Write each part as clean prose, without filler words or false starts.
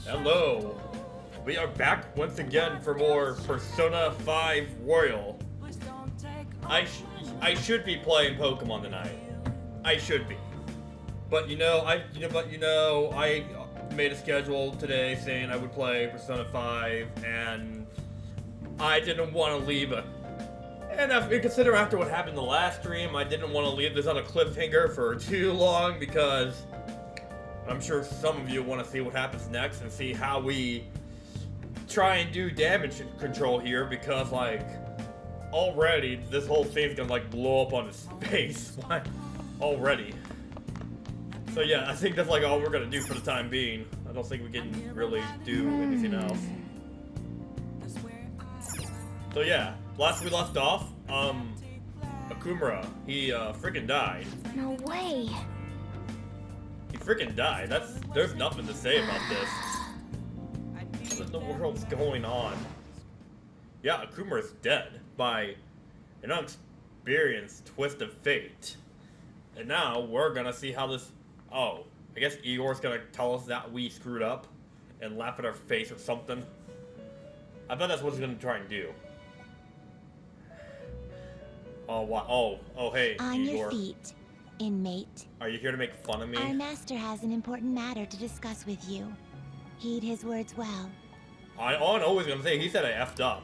Hello. We are back once again for more Persona 5 Royal. I should be playing Pokemon tonight. I should be. But I made a schedule today saying I would play Persona 5 and I didn't want to leave and if you consider after what happened the last stream, I didn't want to leave this on a cliffhanger for too long because I'm sure some of you want to see what happens next and see how we try and do damage control here because, like, already this whole thing's gonna, like, blow up on his face. Already. So yeah, I think that's, like, all we're gonna do for the time being. I don't think we can really do anything else. So yeah, last we left off, Akumura, he, freaking died. No way. He freaking died. There's nothing to say about this. What in the world's going on? Yeah, Akumura's dead by an unexperienced twist of fate. And now we're gonna see how this... Oh, I guess Igor's gonna tell us that we screwed up and laugh at our face or something. I bet that's what he's gonna try and do. Oh, wow. Oh, hey, On Igor. your feet, inmate. Are you here to make fun of me? Our master has an important matter to discuss with you. Heed his words well. All I'm always gonna say, he said I effed up.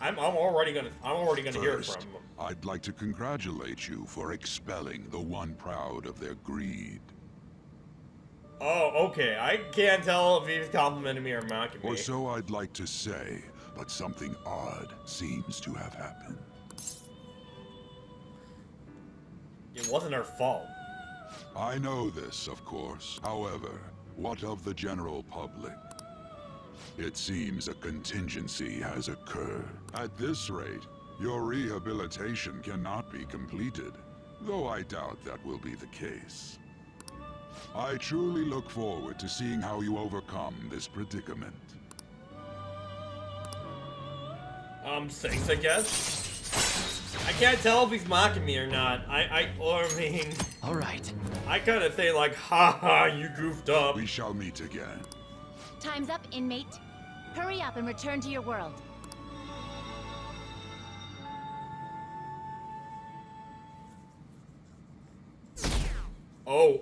I'm already gonna hear it from him. I'd like to congratulate you for expelling the one proud of their greed. Oh, okay. I can't tell if he's complimenting me or mocking me. Or so I'd like to say, but something odd seems to have happened. It wasn't our fault. I know this, of course. However, what of the general public? It seems a contingency has occurred. At this rate, your rehabilitation cannot be completed, though I doubt that will be the case. I truly look forward to seeing how you overcome this predicament. Thanks, I guess. I can't tell if he's mocking me or not. I mean... Alright. I kind of say like, haha, you goofed up. We shall meet again. Time's up, inmate. Hurry up and return to your world. Oh,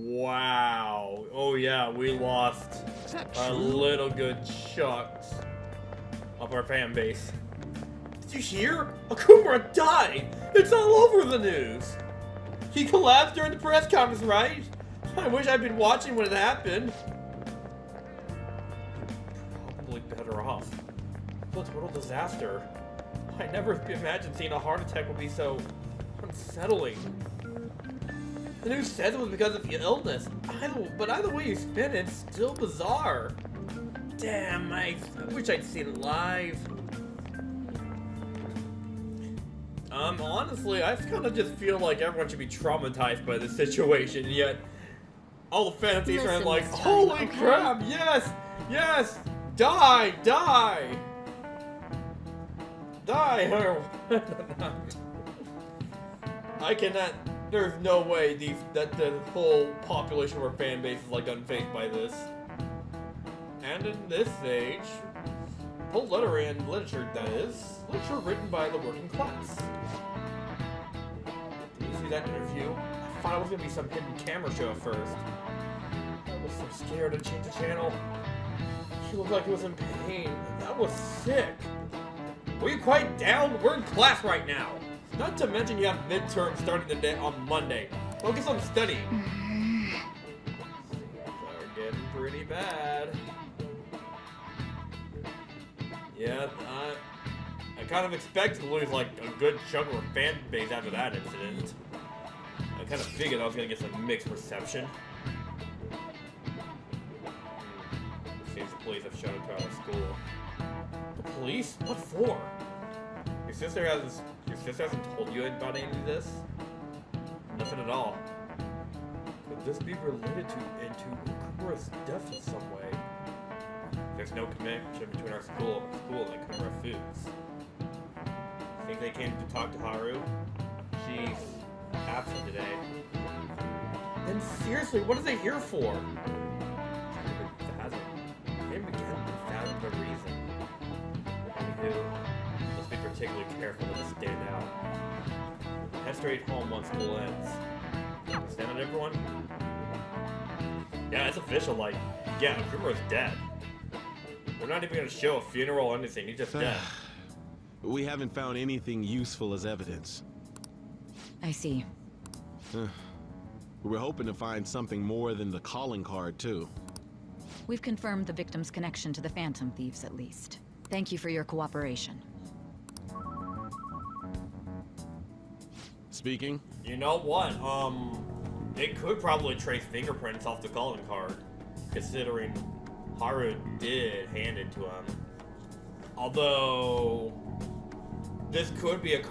wow. Oh yeah, we lost a little good chunks of our fan base. Did you hear? Akumura died! It's all over the news! He collapsed during the press conference, right? I wish I'd been watching when it happened. Probably better off. What a total disaster. I never imagined seeing a heart attack would be so unsettling. The news says it was because of the illness, but either way you spin it, it's still bizarre. Damn, I wish I'd seen it live. Honestly, I kind of just feel like everyone should be traumatized by this situation, yet all the fantasies are like, holy crap, yes, yes, die, die, die. I cannot, there's no way that the whole population of our fan base is like unfazed by this. And in this age, whole literature, that is, literature written by the working class. Did you see that interview? I thought it was gonna be some hidden camera show at first. I was so scared to change the channel. She looked like he was in pain. That was sick. Will you quiet down? We're in class right now. Not to mention you have midterms starting the day on Monday. Focus on studying. Things are getting pretty bad. Yeah, I kind of expected to lose like a good chunk of our fan base after that incident. I kind of figured I was gonna get some mixed reception. It seems the police have shown up to our school. The police? What for? Your sister hasn't told you about any of this? Nothing at all. Could this be related to Akumura's death in some way? There's no connection between our school and Akumura Foods. Think they came to talk to Haru? She's absent today. Then seriously, what are they here for? That particularly careful to stand out. Head straight home once school ends. Stand on everyone? Yeah, it's official, like, yeah, Okuma's dead. We're not even gonna show a funeral or anything, he's just dead. We haven't found anything useful as evidence. I see. We were hoping to find something more than the calling card, too. We've confirmed the victim's connection to the Phantom Thieves, at least. Thank you for your cooperation. Speaking? You know what, it could probably trace fingerprints off the calling card, considering Haru did hand it to him. Although, this could be a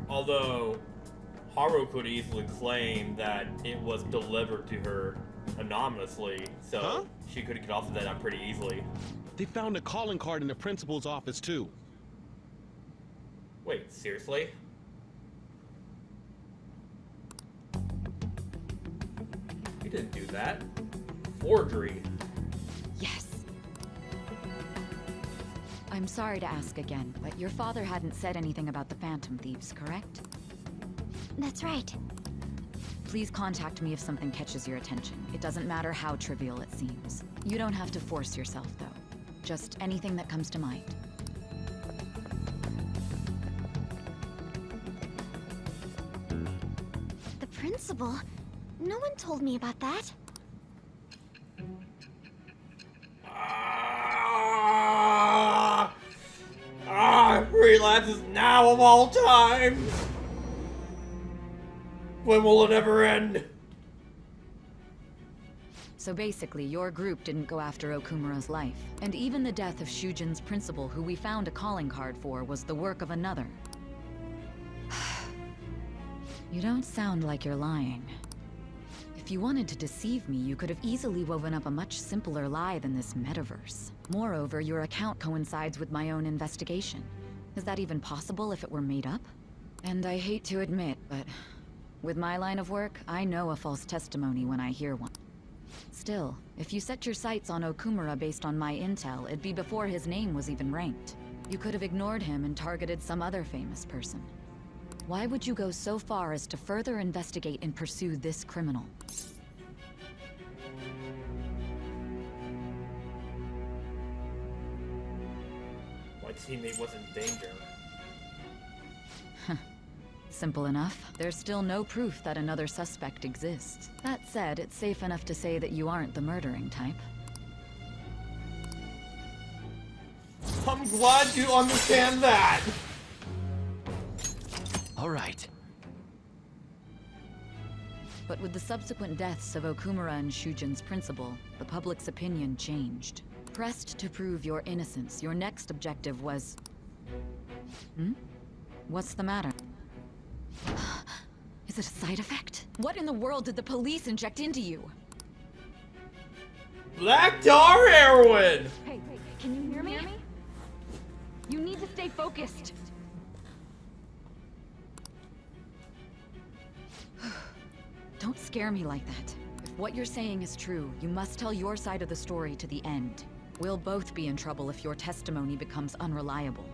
although Haru could easily claim that it was delivered to her anonymously, so she could get off of that pretty easily. They found a calling card in the principal's office, too. Wait, seriously? He didn't do that. Forgery. Yes. I'm sorry to ask again, but your father hadn't said anything about the Phantom Thieves, correct? That's right. Please contact me if something catches your attention. It doesn't matter how trivial it seems. You don't have to force yourself, though. Just anything that comes to mind. The principal? No one told me about that. Relapses now of all times! When will it ever end? So basically, your group didn't go after Okumura's life. And even the death of Shujin's principal, who we found a calling card for, was the work of another. You don't sound like you're lying. If you wanted to deceive me, you could have easily woven up a much simpler lie than this metaverse. Moreover, your account coincides with my own investigation. Is that even possible if it were made up? And I hate to admit, but with my line of work, I know a false testimony when I hear one. Still, if you set your sights on Okumura based on my intel, it'd be before his name was even ranked. You could have ignored him and targeted some other famous person. Why would you go so far as to further investigate and pursue this criminal? My teammate was in danger. Simple enough. There's still no proof that another suspect exists. That said, it's safe enough to say that you aren't the murdering type. I'm glad you understand that! All right. But with the subsequent deaths of Okumura and Shujin's principal, the public's opinion changed. Pressed to prove your innocence, your next objective was... What's the matter? Is it a side effect? What in the world did the police inject into you? Black tar heroin! Hey, can you hear me? You need to stay focused. Don't scare me like that. If what you're saying is true, you must tell your side of the story to the end. We'll both be in trouble if your testimony becomes unreliable.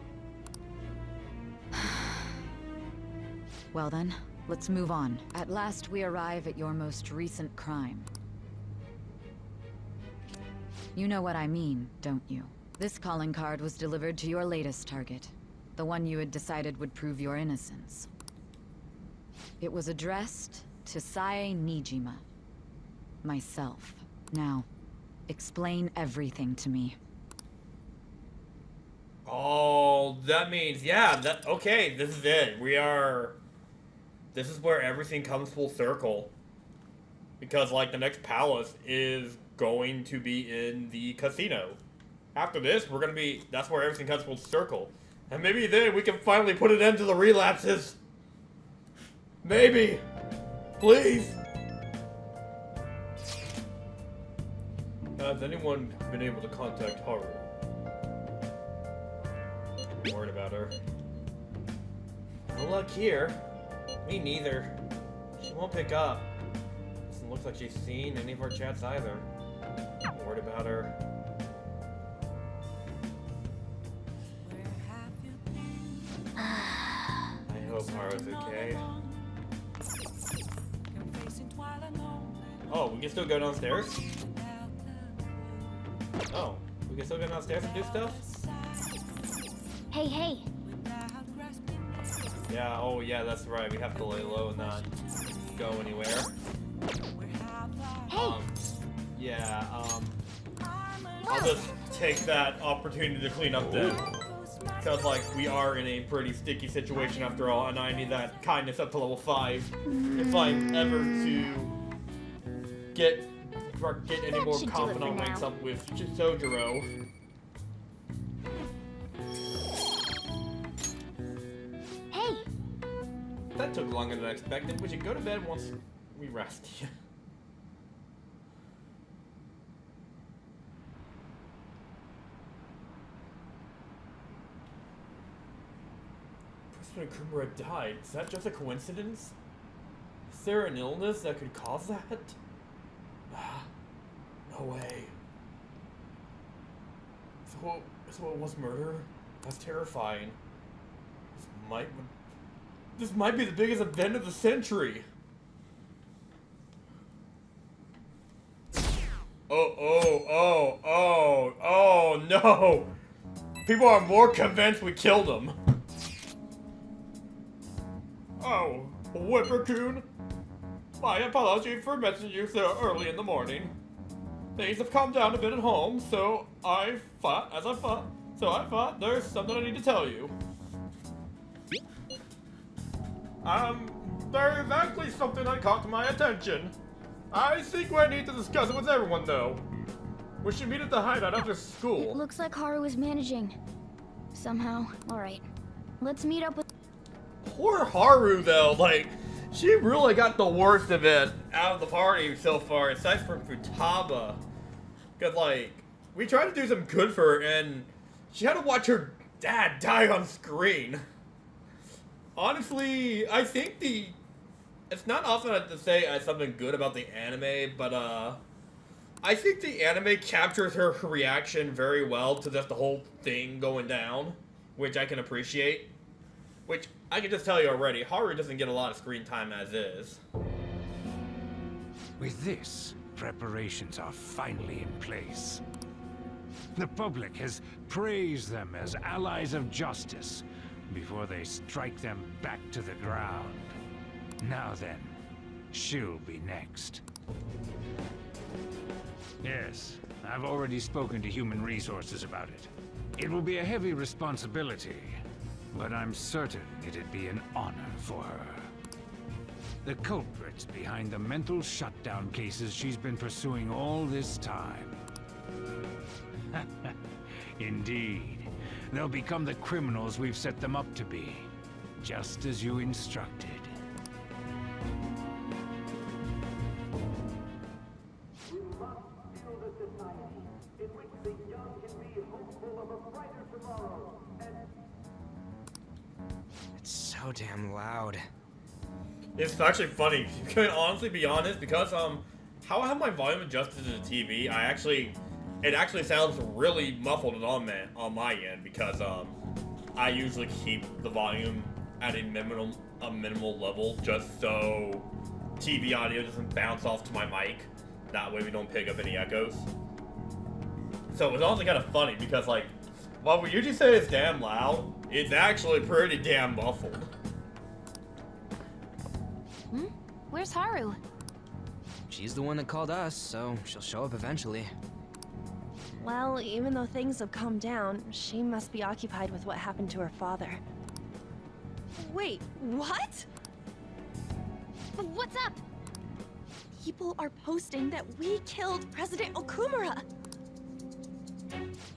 Well then, let's move on. At last we arrive at your most recent crime. You know what I mean, don't you? This calling card was delivered to your latest target. The one you had decided would prove your innocence. It was addressed to Sae Nijima. Myself. Now, explain everything to me. Oh, that means, yeah, okay, this is it. This is where everything comes full circle. Because, like, the next palace is going to be in the casino. After this, that's where everything comes full circle. And maybe then we can finally put an end to the relapses. Maybe. Please. Has anyone been able to contact Haru? I'm worried about her. No luck here. Me neither. She won't pick up. Doesn't look like she's seen any of our chats either. I'm worried about her. hope Haru's okay. Oh, we can still go downstairs? Oh, we can still go downstairs and do stuff? Hey, hey. Yeah, oh yeah, that's right. We have to lay low and not go anywhere. Hey! I'll just take that opportunity to clean up then. Because, like, we are in a pretty sticky situation after all, and I need that kindness up to level 5 if I'm ever to get any more should do it confident for ranks now. up with Sojiro. Hey! That took longer than I expected. We should go to bed once we rest. President Kumura died. Is that just a coincidence? Is there an illness that could cause that? No way. So it was murder? That's terrifying. This might be the biggest event of the century. Oh no! People are more convinced we killed him. Oh, Whipper-kun. My apology for messaging you so early in the morning. Things have calmed down a bit at home, so I thought there's something I need to tell you. There's actually something that caught my attention. I think we need to discuss it with everyone, though. We should meet at the hideout after It school. looks like Haru is managing. Somehow. Alright. Let's meet up with... Poor Haru, though. Like, she really got the worst of it out of the party so far, aside from Futaba. Because, like, we tried to do some good for her, and she had to watch her dad die on screen. Honestly, I think it's not often to say something good about the anime, but, I think the anime captures her reaction very well to just the whole thing going down, which I can appreciate. Which, I can just tell you already, Haru doesn't get a lot of screen time as is. With this, preparations are finally in place. The public has praised them as allies of justice before they strike them back to the ground. Now then, she'll be next. Yes, I've already spoken to Human Resources about it. It will be a heavy responsibility, but I'm certain it'd be an honor for her. The culprits behind the mental shutdown cases she's been pursuing all this time. Indeed, they'll become the criminals we've set them up to be, just as you instructed. It's so damn loud. It's actually funny. You can honestly be honest, because how I have my volume adjusted to the TV, it actually sounds really muffled on my end, because I usually keep the volume at a minimal level just so TV audio doesn't bounce off to my mic. That way we don't pick up any echoes. So it's honestly kind of funny because, like, while we usually say it's damn loud, it's actually pretty damn muffled. Where's Haru? She's the one that called us, so she'll show up eventually. Well, even though things have calmed down, she must be occupied with what happened to her father. Wait, what? What's up? People are posting that we killed President Okumura!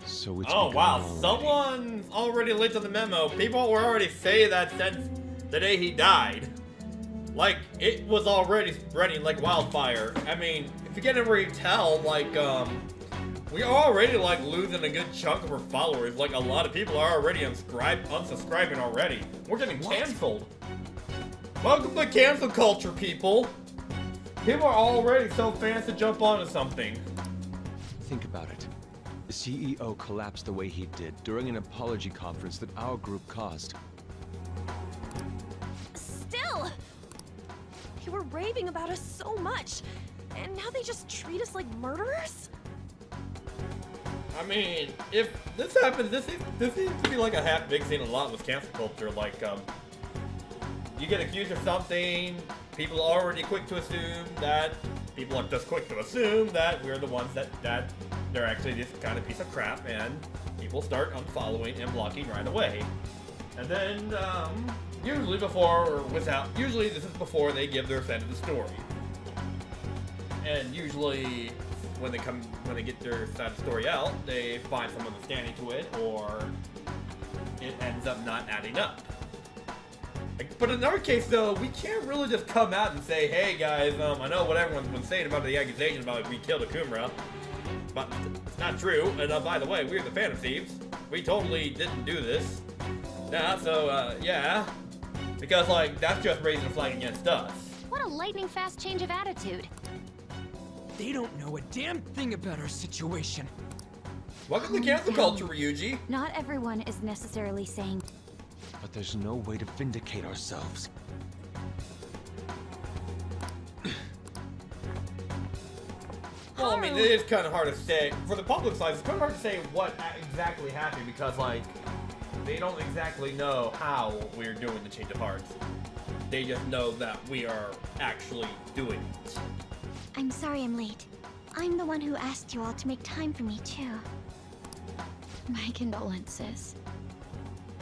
So it's Oh begun wow, already. someone's already linked to the memo. People were already saying that since the day he died. Like, it was already spreading like wildfire. I mean, if you get in where you tell, like, we are already, like, losing a good chunk of our followers. Like, a lot of people are already unsubscribing already. We're getting canceled. Welcome to cancel culture, people. People are already so fans to jump onto something. Think about it. The CEO collapsed the way he did during an apology conference that our group caused. were raving about us so much, and now they just treat us like murderers? I mean, if this happens, this seems to be like a big thing a lot with cancel culture. Like, you get accused of something, people are already quick to assume that people are just quick to assume that we're the ones that they're actually this kind of piece of crap, and people start unfollowing and blocking right away. And then, usually this is before they give their side of the story. And usually, when they get their side of the story out, they find someone that's standing to it, or it ends up not adding up. But in our case, though, we can't really just come out and say, hey guys, I know what everyone's been saying about the accusation about we killed Akumura, but it's not true. And by the way, we're the Phantom Thieves. We totally didn't do this. Yeah, so, yeah. Because, like, that's just raising a flag against us. What a lightning fast change of attitude. They don't know a damn thing about our situation. Welcome to cancel culture, Ryuji. Not everyone is necessarily saying... But there's no way to vindicate ourselves. Well, I mean, it is kind of hard to say. For the public side, it's kind of hard to say what exactly happened because, like, they don't exactly know how we're doing the change of hearts. They just know that we are actually doing it. I'm sorry I'm late. I'm the one who asked you all to make time for me, too. My condolences.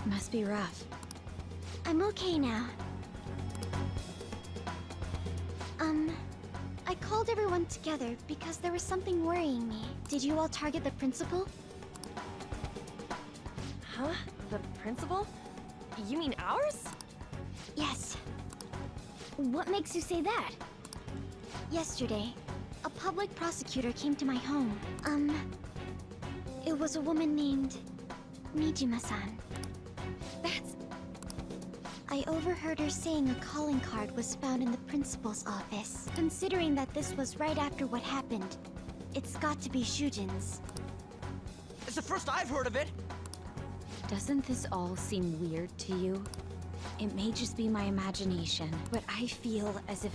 Must be rough. I'm okay now. I called everyone together because there was something worrying me. Did you all target the principal? Huh? The principal? You mean ours? Yes. What makes you say that? Yesterday, a public prosecutor came to my home. It was a woman named Nijima-san. I overheard her saying a calling card was found in the principal's office. Considering that this was right after what happened, it's got to be Shujin's. It's the first I've heard of it. Doesn't this all seem weird to you? It may just be my imagination, but I feel as if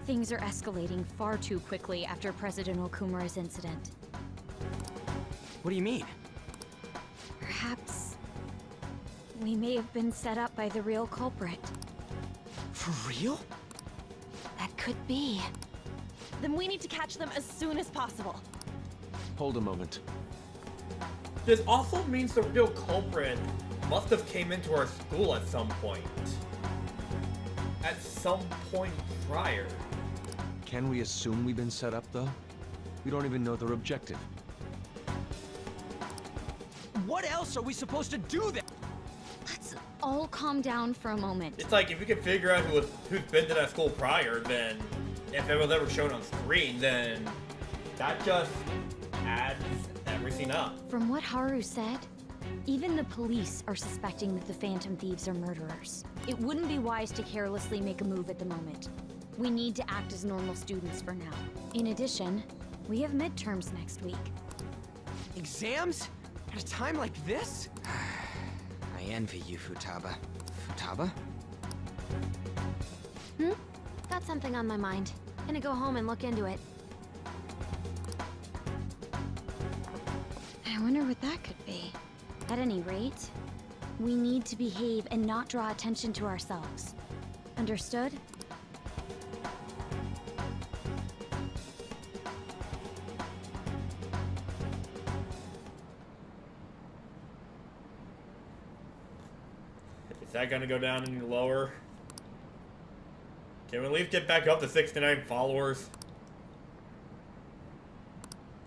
things are escalating far too quickly after President Okumura's incident. What do you mean? Perhaps we may have been set up by the real culprit. For real? That could be. Then we need to catch them as soon as possible. Hold a moment. This also means the real culprit must have came into our school at some point. At some point prior. Can we assume we've been set up, though? We don't even know their objective. What else are we supposed to do then? Let's all calm down for a moment. It's like if we could figure out who's been to that school prior, then if it was ever shown on screen, then that just adds everything up. From what Haru said, even the police are suspecting that the Phantom Thieves are murderers. It wouldn't be wise to carelessly make a move at the moment. We need to act as normal students for now. In addition, we have midterms next week. Exams? At a time like this? I envy you, Futaba. Futaba? Got something on my mind. Gonna go home and look into it. I wonder what that could be. At any rate, we need to behave and not draw attention to ourselves. Understood? Is that gonna go down any lower? Can we at least get back up to 69 followers?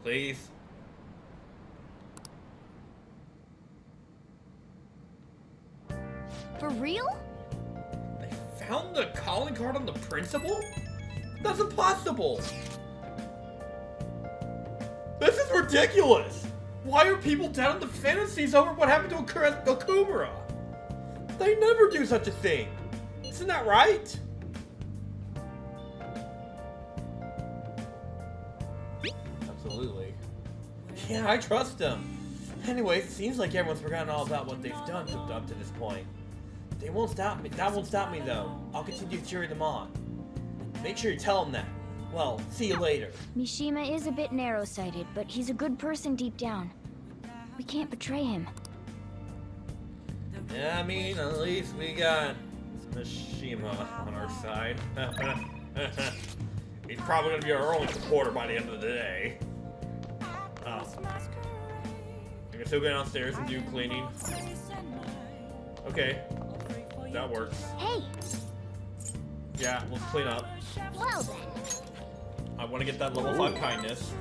Please? For real? They found the calling card on the principal? That's impossible! This is ridiculous! Why are people down in the fantasies over what happened to Okumura? They never do such a thing! Isn't that right? Absolutely. Yeah, I trust them. Anyway, it seems like everyone's forgotten all about what they've done up to this point. They won't stop me. That won't stop me, though. I'll continue cheering them on. Make sure you tell him that. Well, see you later. Mishima is a bit narrow-sighted, but he's a good person deep down. We can't betray him. Yeah, I mean, at least we got Mishima on our side. He's probably gonna be our only supporter by the end of the day. Oh. I can still go downstairs and do cleaning. Okay. That works. Hey! Yeah, let's clean up. Well then. I want to get that level 5 kindness.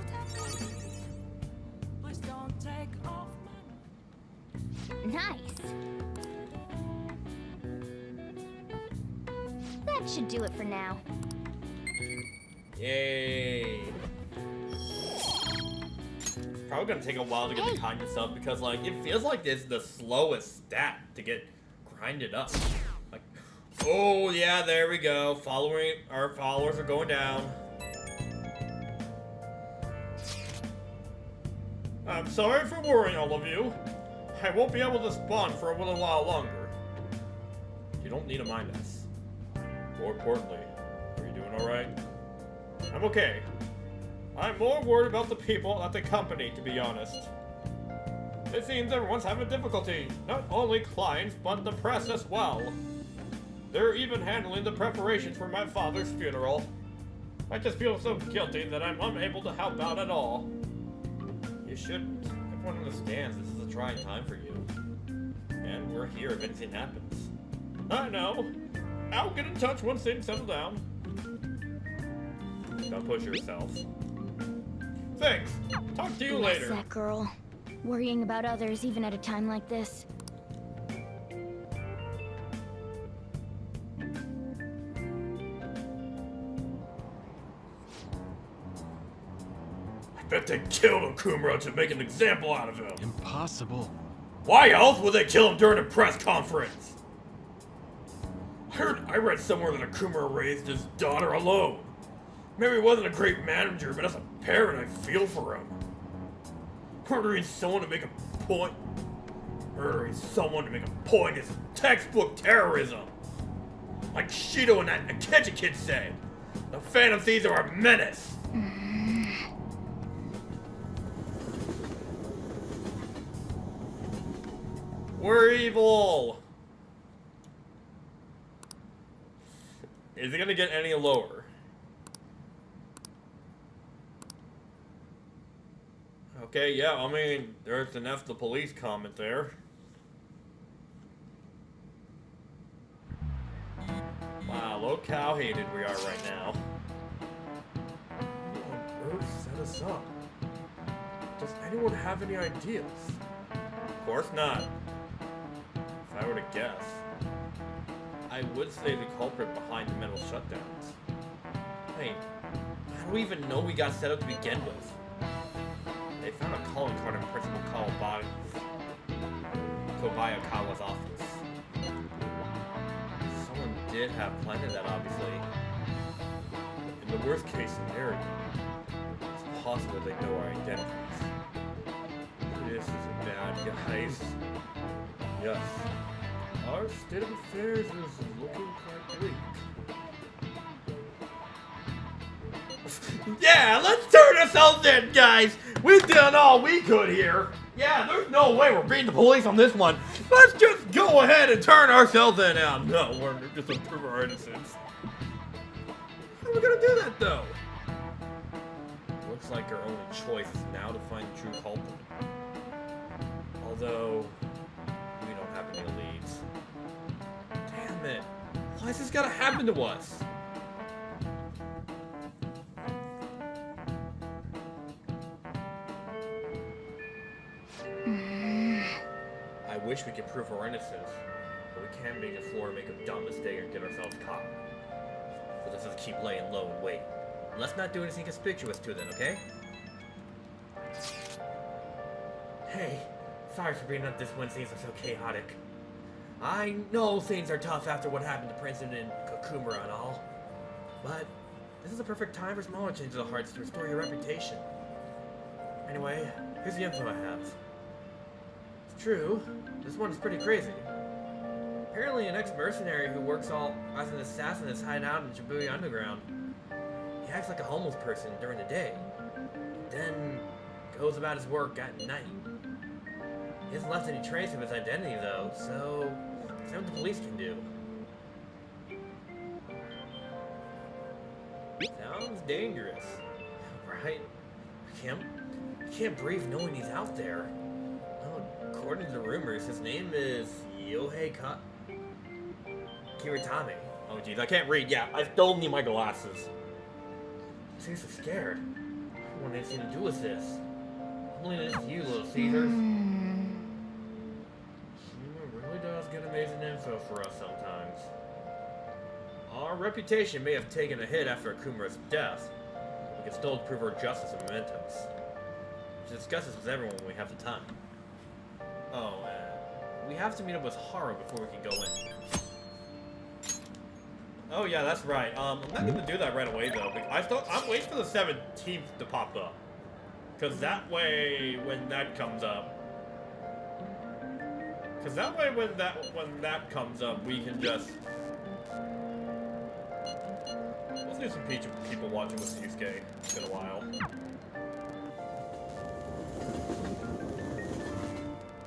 Nice. That should do it for now. Yay. Probably gonna take a while to get the kindness up because, like, it feels like it's the slowest stat to get grinded up. Like, oh yeah, there we go. Our followers are going down. I'm sorry for worrying all of you. I won't be able to spawn for a little while longer. You don't need to mind us. More importantly, are you doing alright? I'm okay. I'm more worried about the people at the company, to be honest. It seems everyone's having difficulty. Not only clients, but the press as well. They're even handling the preparations for my father's funeral. I just feel so guilty that I'm unable to help out at all. You shouldn't. Everyone understands this is a trying time for you. And we're here if anything happens. I know. I'll get in touch once things settle down. Don't push yourself. Thanks. Talk to you Bless later. that girl. Worrying about others even at a time like this. I bet they killed Okumura to make an example out of him. Impossible. Why else would they kill him during a press conference? I read somewhere that Okumura raised his daughter alone. Maybe he wasn't a great manager, but as a parent, I feel for him. Murdering someone to make a point is textbook terrorism. Like Shido and that Akechi kid said, the Phantom Thieves are a menace. We're evil. Is it gonna get any lower? Okay, yeah, I mean, there's an F the police comment there. Wow, look how hated we are right now. Who on earth set us up? Does anyone have any ideas? Of course not. If I were to guess, I would say the culprit behind the mental shutdowns. Wait, how do we even know we got set up to begin with? They found a calling card in Principal Kobayakawa's office. Someone did have planted that, obviously. In the worst case scenario, it's possible they know our identities. This is bad, guys. Yes. Our state of affairs is looking quite bleak. Yeah, let's turn ourselves in, guys! We've done all we could here. Yeah, there's no way we're beating the police on this one. Let's just go ahead and turn ourselves in now. No, we're just to prove our innocence. How are we gonna do that, though? Looks like our only choice is now to find the true culprit. Although, we don't have any leads. Damn it. Why is this gotta happen to us? I wish we could prove our innocence, but we can't make a floor make a dumb mistake and get ourselves caught. So let's just keep laying low and wait. And let's not do anything conspicuous to them, okay? Hey, sorry for being up this when things are so chaotic. I know things are tough after what happened to Princeton and Kokumura and all, but this is a perfect time for smaller changes of hearts to restore your reputation. Anyway, here's the info I have. It's true, this one is pretty crazy. Apparently an ex-mercenary who works as an assassin is hiding out in Shibuya Underground. acts like a homeless person during the day, then goes about his work at night. He hasn't left any trace of his identity, though, so there's nothing the police can do. Sounds dangerous, right? I can't breathe knowing he's out there. Well, according to the rumors, his name is Kiritame. Oh jeez, I can't read. Yeah, I still need my glasses. I'm seriously scared. I don't want anything to do with this. Only it is you, Little Caesars. Really does get amazing info for us sometimes. Our reputation may have taken a hit after Akumura's death, but we can still prove our justice and mementos. We should discuss this with everyone when we have the time. Oh, we have to meet up with Haru before we can go in. Oh yeah, that's right. I'm not gonna do that right away though. I'm waiting for the 17th to pop up, cause that way when that comes up, we can just. Let's do some people watching with Yusuke. It's been a while.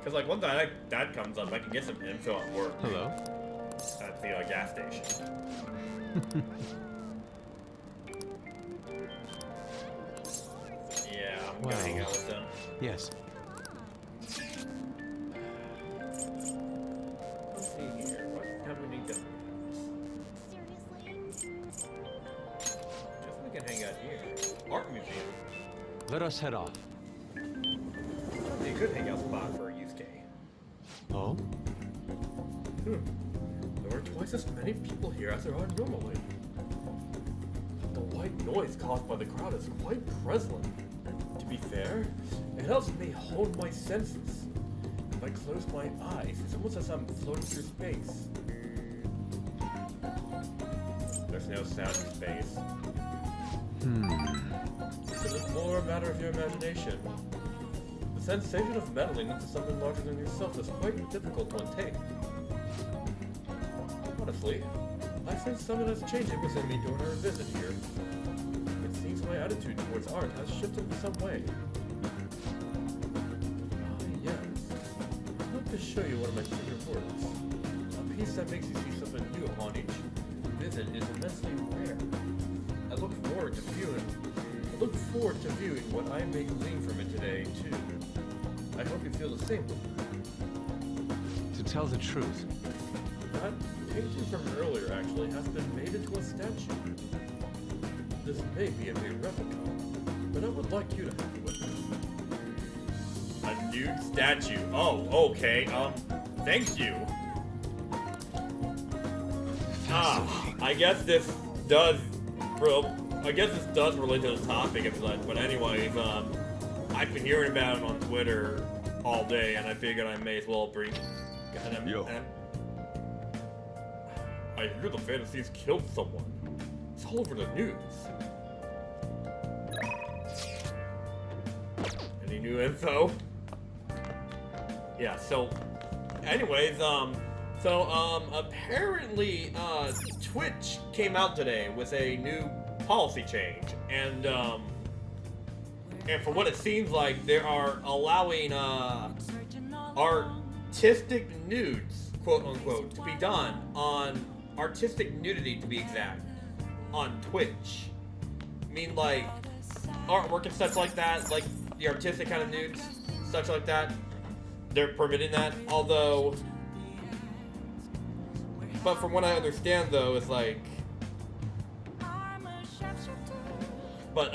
Cause like once that comes up, I can get some info at work. Hello. At the gas station. Yeah, I'm gonna hang out with them. Yes. Let's see here. What have we need to? Guess we can hang out here. Art museum. Let us head off. That'd be a good hangout spot for Yusuke. Oh? There are twice as many people here as there are normally. The white noise caused by the crowd is quite prevalent. To be fair, it helps me hold my senses. If I close my eyes, it's almost as I'm floating through space. There's no sound in space. So it's more a matter of your imagination. The sensation of meddling into something larger than yourself is quite difficult to untake. Honestly, I sense something has changed within me during our visit here. It seems my attitude towards art has shifted in some way. Ah, yes. I'd love to show you one of my favorite works. A piece that makes you see something new upon each visit is immensely rare. I look forward to viewing what I may glean from it today, too. I hope you feel the same way. To tell the truth, That painting from earlier actually has been made into a statue. This may be a mere replica, but I would like you to have it with me. A nude statue. Oh, okay. Thank you. I guess this does relate to the topic, but anyways, I've been hearing about it on Twitter all day, and I figured I may as well bring. I hear the fantasies killed someone. It's all over the news. Any new info? Yeah, so anyways, apparently Twitch came out today with a new policy change, and from what it seems like, they are allowing artistic nudes, quote unquote, to be done on artistic nudity, to be exact, on Twitch. I mean, like artwork and such like that, like the artistic kind of nudes, such like that. They're permitting that, although, but from what I understand though, it's like, but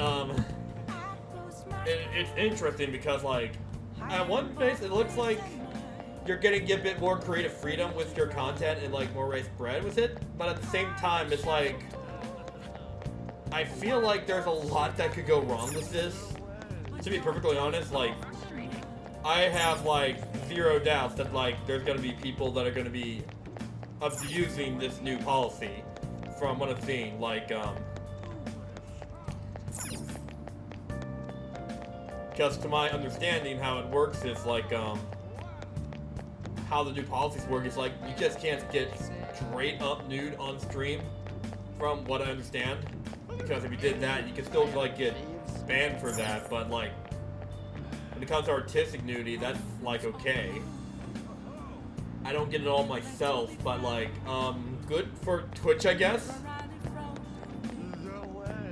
it's interesting because like at one place it looks like you're gonna get a bit more creative freedom with your content and like more widespread with it, but at the same time it's like I feel like there's a lot that could go wrong with this. To be perfectly honest, like I have like zero doubts that like there's gonna be people that are gonna be abusing this new policy from what I've seen, like because to my understanding how it works is like how the new policies work is like you just can't get straight up nude on stream, from what I understand. because if you did that, you could still like get banned for that. But like, when it comes to artistic nudity, that's like okay. I don't get it all myself, but like, good for Twitch, I guess.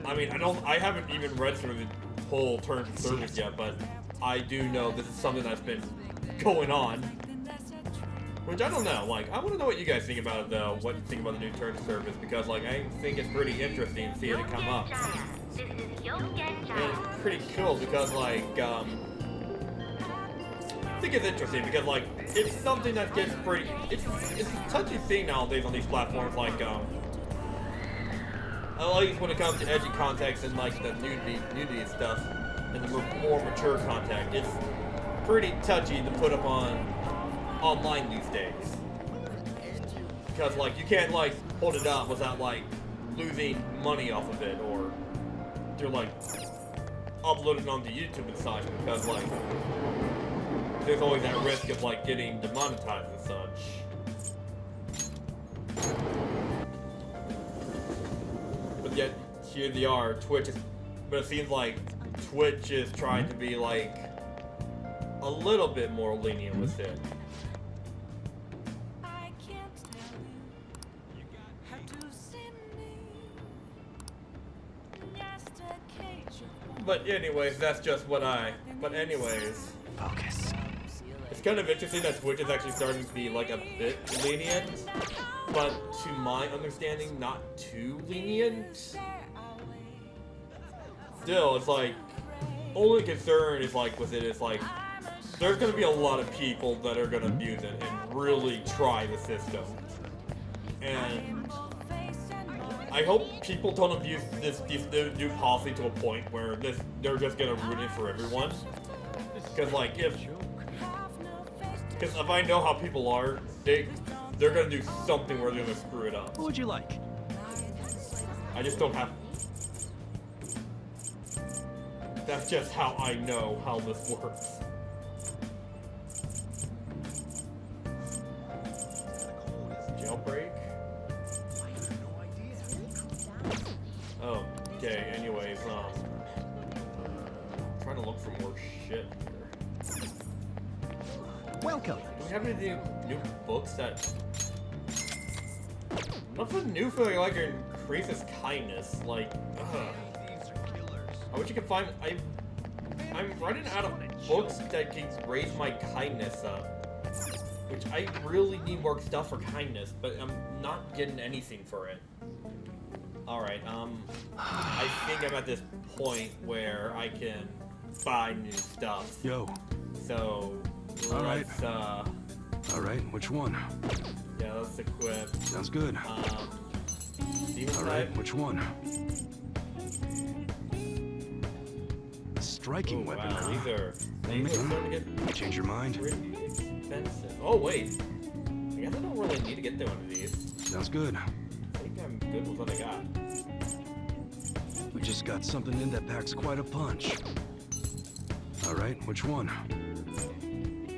I mean, I haven't even read through the whole terms of service yet, but I do know this is something that's been going on. Which I don't know, like, I want to know what you guys think about it though, what you think about the new terms of service, because like, I think it's pretty interesting to see it come up. And it's pretty cool because like, I think it's interesting because like, it's something that gets pretty, it's a touchy thing nowadays on these platforms, like, at least when it comes to edgy context and like the nudity and stuff, and the more mature content, it's pretty touchy to put up online these days. Because like, you can't like hold it up without like losing money off of it, or you're like uploading onto YouTube and such, because like, there's always that risk of like getting demonetized and such. But yet, here they are, Twitch is, but it seems like Twitch is trying to be like a little bit more lenient with it. But anyways, that's just what but anyways. Focus. It's kind of interesting that Twitch is actually starting to be like a bit lenient, but to my understanding, not too lenient. Still, it's like, only concern is like with it is like, there's gonna be a lot of people that are gonna abuse it and really try the system. And I hope people don't abuse this new policy to a point where they're just gonna ruin it for everyone. Because like, if I know how people are, they're gonna do something where they're gonna screw it up. What would you like? I just don't have. That's just how I know how this works. Jailbreak? Oh, okay, anyways, trying to look for more shit here. Welcome. Do we have any new books that... Nothing new for like increases kindness, like, ugh. I wish you could find... I'm running out of books that can raise my kindness up. Which I really need more stuff for kindness, but I'm not getting anything for it. Alright, I think I'm at this point where I can buy new stuff. Yo. So, let's, Alright, which one? Yeah, let's equip. Sounds good. Alright, which one? Striking weapon, wow, huh? these are starting to get You change your mind? pretty expensive. Oh, wait. I guess I don't really need to get one of these. Sounds good. I think I'm good with what I got. We just got something in that packs quite a punch. Alright, which one?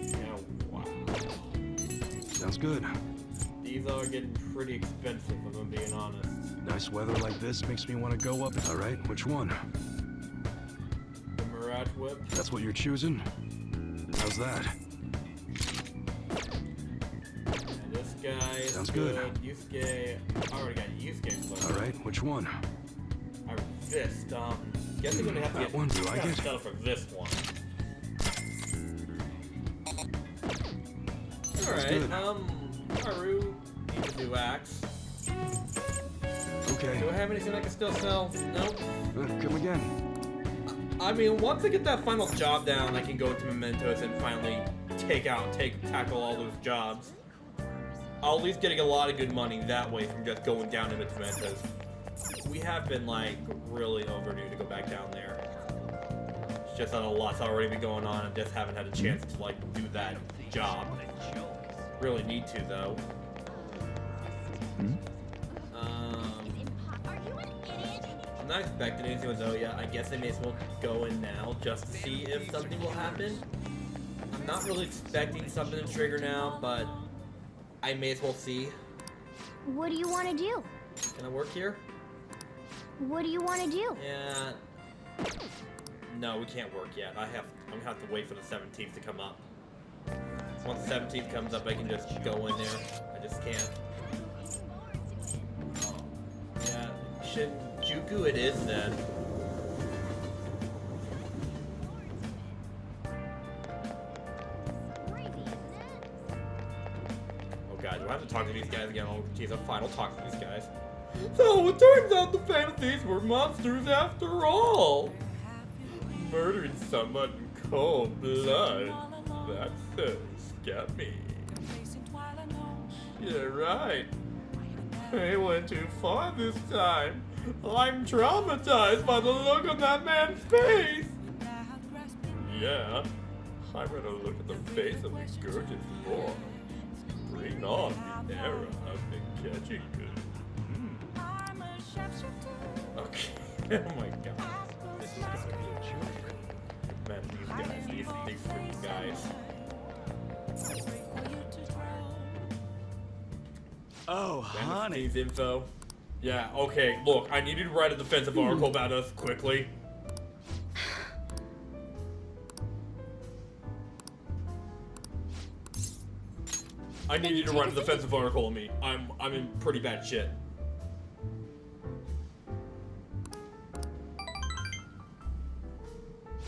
Yeah, wow. Sounds good. These are getting pretty expensive, if I'm being honest. Nice weather like this makes me want to go up. Alright, which one? The Mirage Whip. That's what you're choosing? How's that? And this guy is Sounds good. Yusuke. I already got Yusuke. Alright, which one? I resist. Guess I'm gonna have to That get one, do I gotta get? settle for this one. Alright, good. Haru needs a new axe. Okay. Do I have anything I can still sell? Nope. Come again. I mean, once I get that final job down, I can go to Mementos and finally tackle all those jobs. I'll at least getting a lot of good money that way from just going down to Mementos. We have been like really overdue to go back down there. It's just that a lot's already been going on and just haven't had a chance to like do that job. Really need to though. I'm not expecting anything with Zoya. I guess I may as well go in now just to see if something will happen. I'm not really expecting something to trigger now, but I may as well see. What do you want to do? Can I work here? What do you want to do? Yeah. No, we can't work yet. I'm gonna have to wait for the 17th to come up. Once the 17th comes up, I can just go in there. I just can't. Yeah, Shinjuku it is then. Oh god, do I have to talk to these guys again? Oh jeez, fine, I'll talk to these guys. So it turns out the fantasies were monsters after all. Murdering someone in cold blood. That's scary. Yeah, right. I went too far this time. I'm traumatized by the look on that man's face. Yeah, I'd rather look at the face of a gorgeous boy. Bring on the era I've been catching good. Okay. Oh my god. This is gonna be a joke. Man, these guys, these freaking guys. Oh, honey. These info. Yeah, okay, look, I need you to write a defensive article about us quickly. I need you to write a defensive article on me. I'm in pretty bad shit.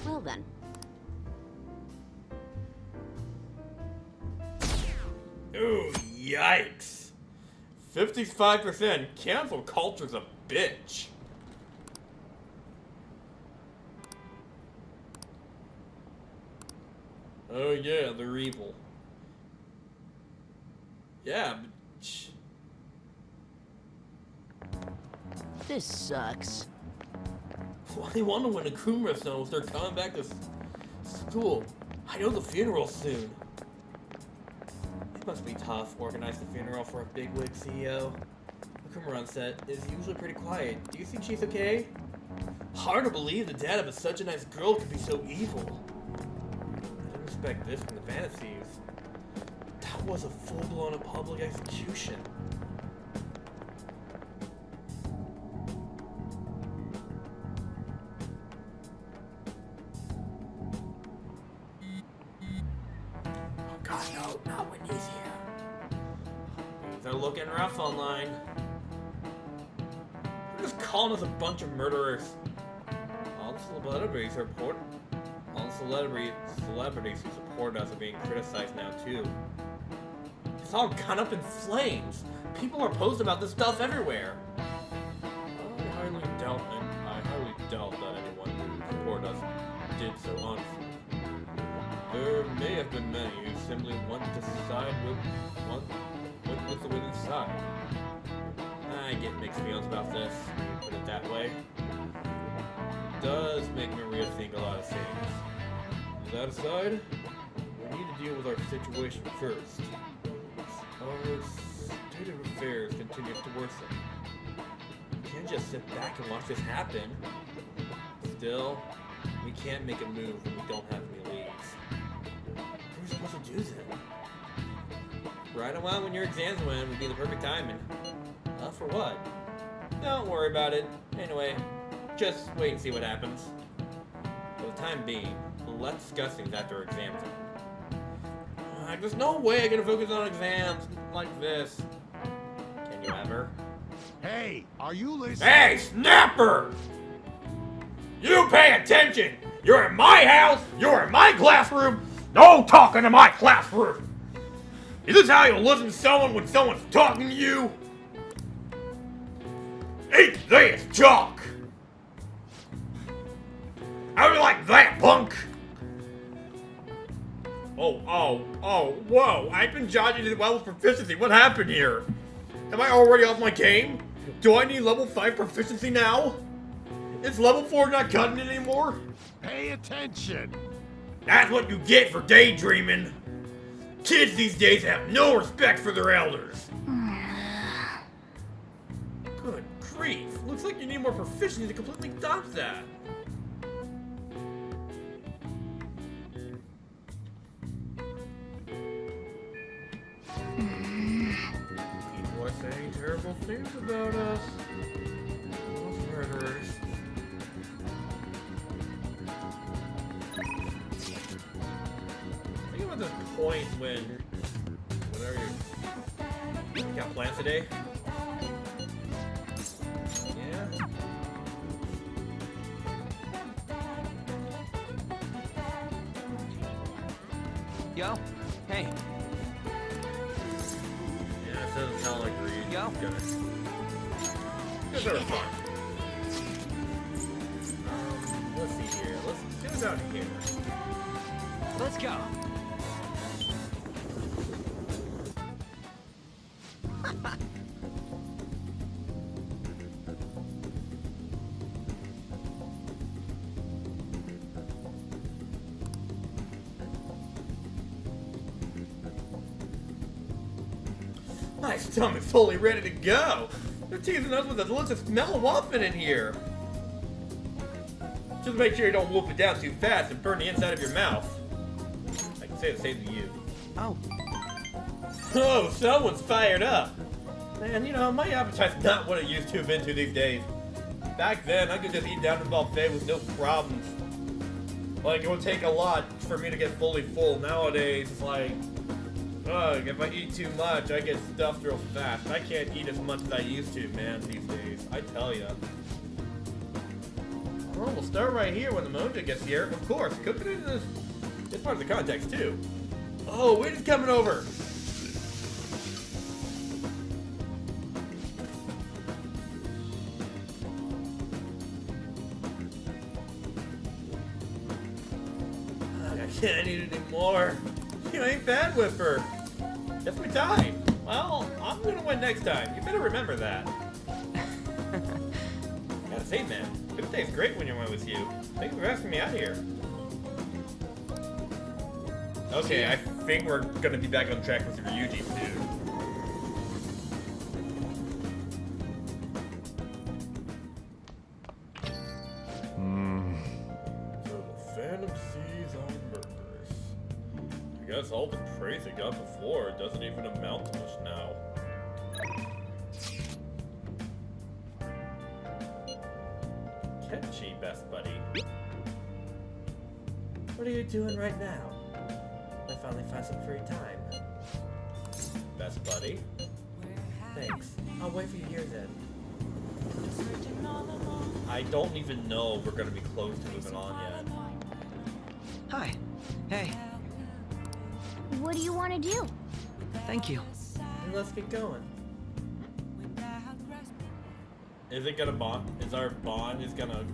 Well then. Ooh, yikes. 55%. Cancel culture's a bitch. Oh yeah, they're evil. Yeah, but... This sucks. Well, I wonder when the Kumra son will start coming back to school. I know the funeral's soon. It must be tough organizing the funeral for a bigwig CEO. The Kumra set is usually pretty quiet. Do you think she's okay? Hard to believe the dad of such a nice girl could be so evil. I didn't expect this from the fantasies. That was a full-blown public execution. God, no, not when he's here. Things are looking rough online. They're just calling us a bunch of murderers. All the celebrities who support us are being criticized now too. It's all gone up in flames. People are posting about this stuff everywhere. I highly doubt that anyone who supported us did so honestly. There may have been many who simply want to side with the winning side. I get mixed feelings about this, put it that way. It does make me rethink a lot of things. That aside, we need to deal with our situation first. Our state of affairs continues to worsen. We can't just sit back and watch this happen. Still, we can't make a move when we don't have any leads. What are we supposed to do then? Right around when your exams win would be the perfect timing. For what? Don't worry about it. Anyway, just wait and see what happens. For the time being, let's discuss things after our exams end. There's no way I can focus on exams like this. Can you ever? Hey, are you listening? Hey, Snapper! You pay attention! You're in my house, you're in my classroom, no talking to my classroom! Is this how you listen to someone when someone's talking to you? Eat this, jock! How do you like that, punk? Whoa, I've been judging the level of proficiency. What happened here? Am I already off my game? Do I need level 5 proficiency now? Is level 4 not cutting it anymore? Pay attention! That's what you get for daydreaming. Kids these days have no respect for their elders. Good grief. Looks like you need more proficiency to completely dodge that. People are saying terrible things about us. Most of our murderers. I think I'm at this point when, whatever you got plans today. Yeah. Yo, hey. Yeah, it doesn't sound like Reed. Yo. Good. Good are fun. Let's see here. Let's do it out here. Let's go. My stomach's fully ready to go. They're teasing us with a delicious smell waffling in here. Just make sure you don't wolf it down too fast and burn the inside of your mouth. I can say the same to you. Oh. Oh, someone's fired up. Man, you know, my appetite's not what it used to have been these days. Back then, I could just eat down the buffet with no problems. Like, it would take a lot for me to get fully full. Nowadays, it's like, ugh, if I eat too much, I get stuffed real fast. I can't eat as much as I used to, man, these days. I tell ya. Well, we'll start right here when the Mojo gets here. Of course, cooking it is part of the context, too. Oh, Wade is coming over. I can't eat it anymore. You ain't bad with her. That's my time. Well, I'm gonna win next time. You better remember that. Gotta say, man, food tastes great when you're with you. Thanks for asking me out here. Okay, I think we're gonna be back on track with Ryuji soon. So the Phantom sees on murderers. I guess all the praise it got before doesn't even amount to much now. Catchy, best buddy. What are you doing right now? I finally find some free time. Best buddy. Thanks. I'll wait for you here then. I don't even know if we're gonna be close to moving on yet. Hi. Hey. What do you want to do? Thank you. And let's get going. Is it gonna bond? Is our bond is gonna...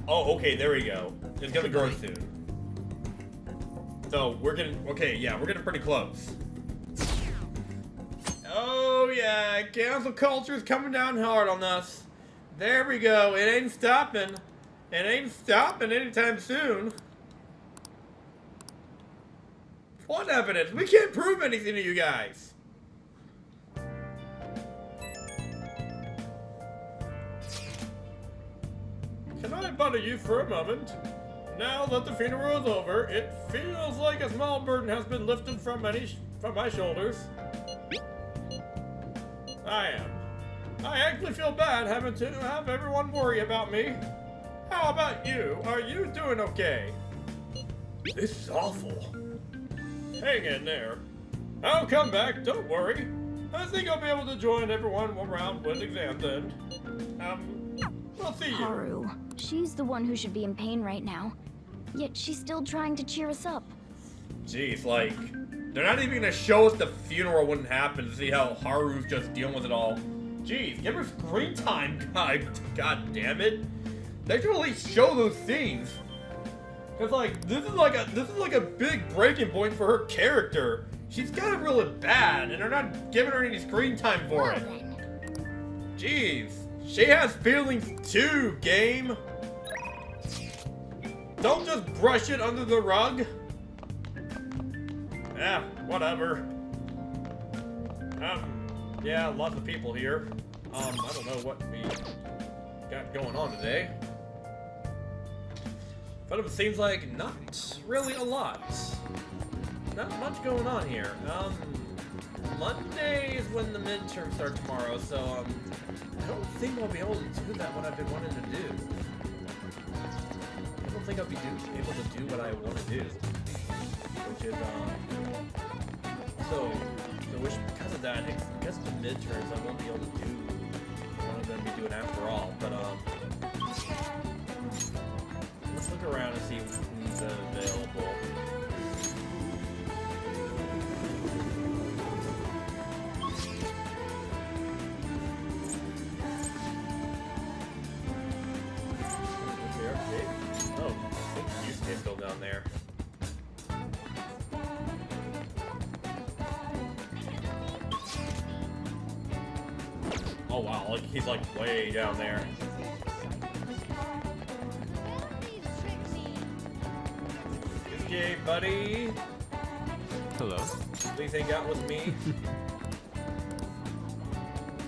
Oh, okay, there we go. It's gonna grow soon. So, we're getting... Okay, yeah, we're getting pretty close. Oh, yeah, cancel culture is coming down hard on us. There we go. It ain't stopping. It ain't stopping anytime soon. What evidence? We can't prove anything to you guys. Can I bother you for a moment? Now that the funeral is over, it feels like a small burden has been lifted from my shoulders. I actually feel bad having to have everyone worry about me. How about you? Are you doing okay? This is awful. Hang in there. I'll come back, don't worry. I think I'll be able to join everyone around when exams end. We'll see you. Haru. She's the one who should be in pain right now. Yet she's still trying to cheer us up. Jeez, like, they're not even gonna show us the funeral when it happens to see how Haru's just dealing with it all. Jeez, give her screen time, God damn it. They should at least show those scenes. Cause like, this is like a big breaking point for her character. She's got it really bad, and they're not giving her any screen time for it. Jeez, she has feelings too, game. Don't just brush it under the rug. Yeah, whatever. Yeah, lots of people here. I don't know what we got going on today. But it seems like not really a lot. Not much going on here. Monday is when the midterms start tomorrow, so, I don't think I'll be able to do that what I've been wanting to do. I don't think I'll be able to do what I want to do. Which is, so because of that, I guess the midterms I won't be able to do what I'm going to be doing after all, but, let's look around and see who's available. Oh, I think Yusuke's still down there. Oh wow, like he's like way down there. Yusuke, buddy. Hello. Please hang out with me.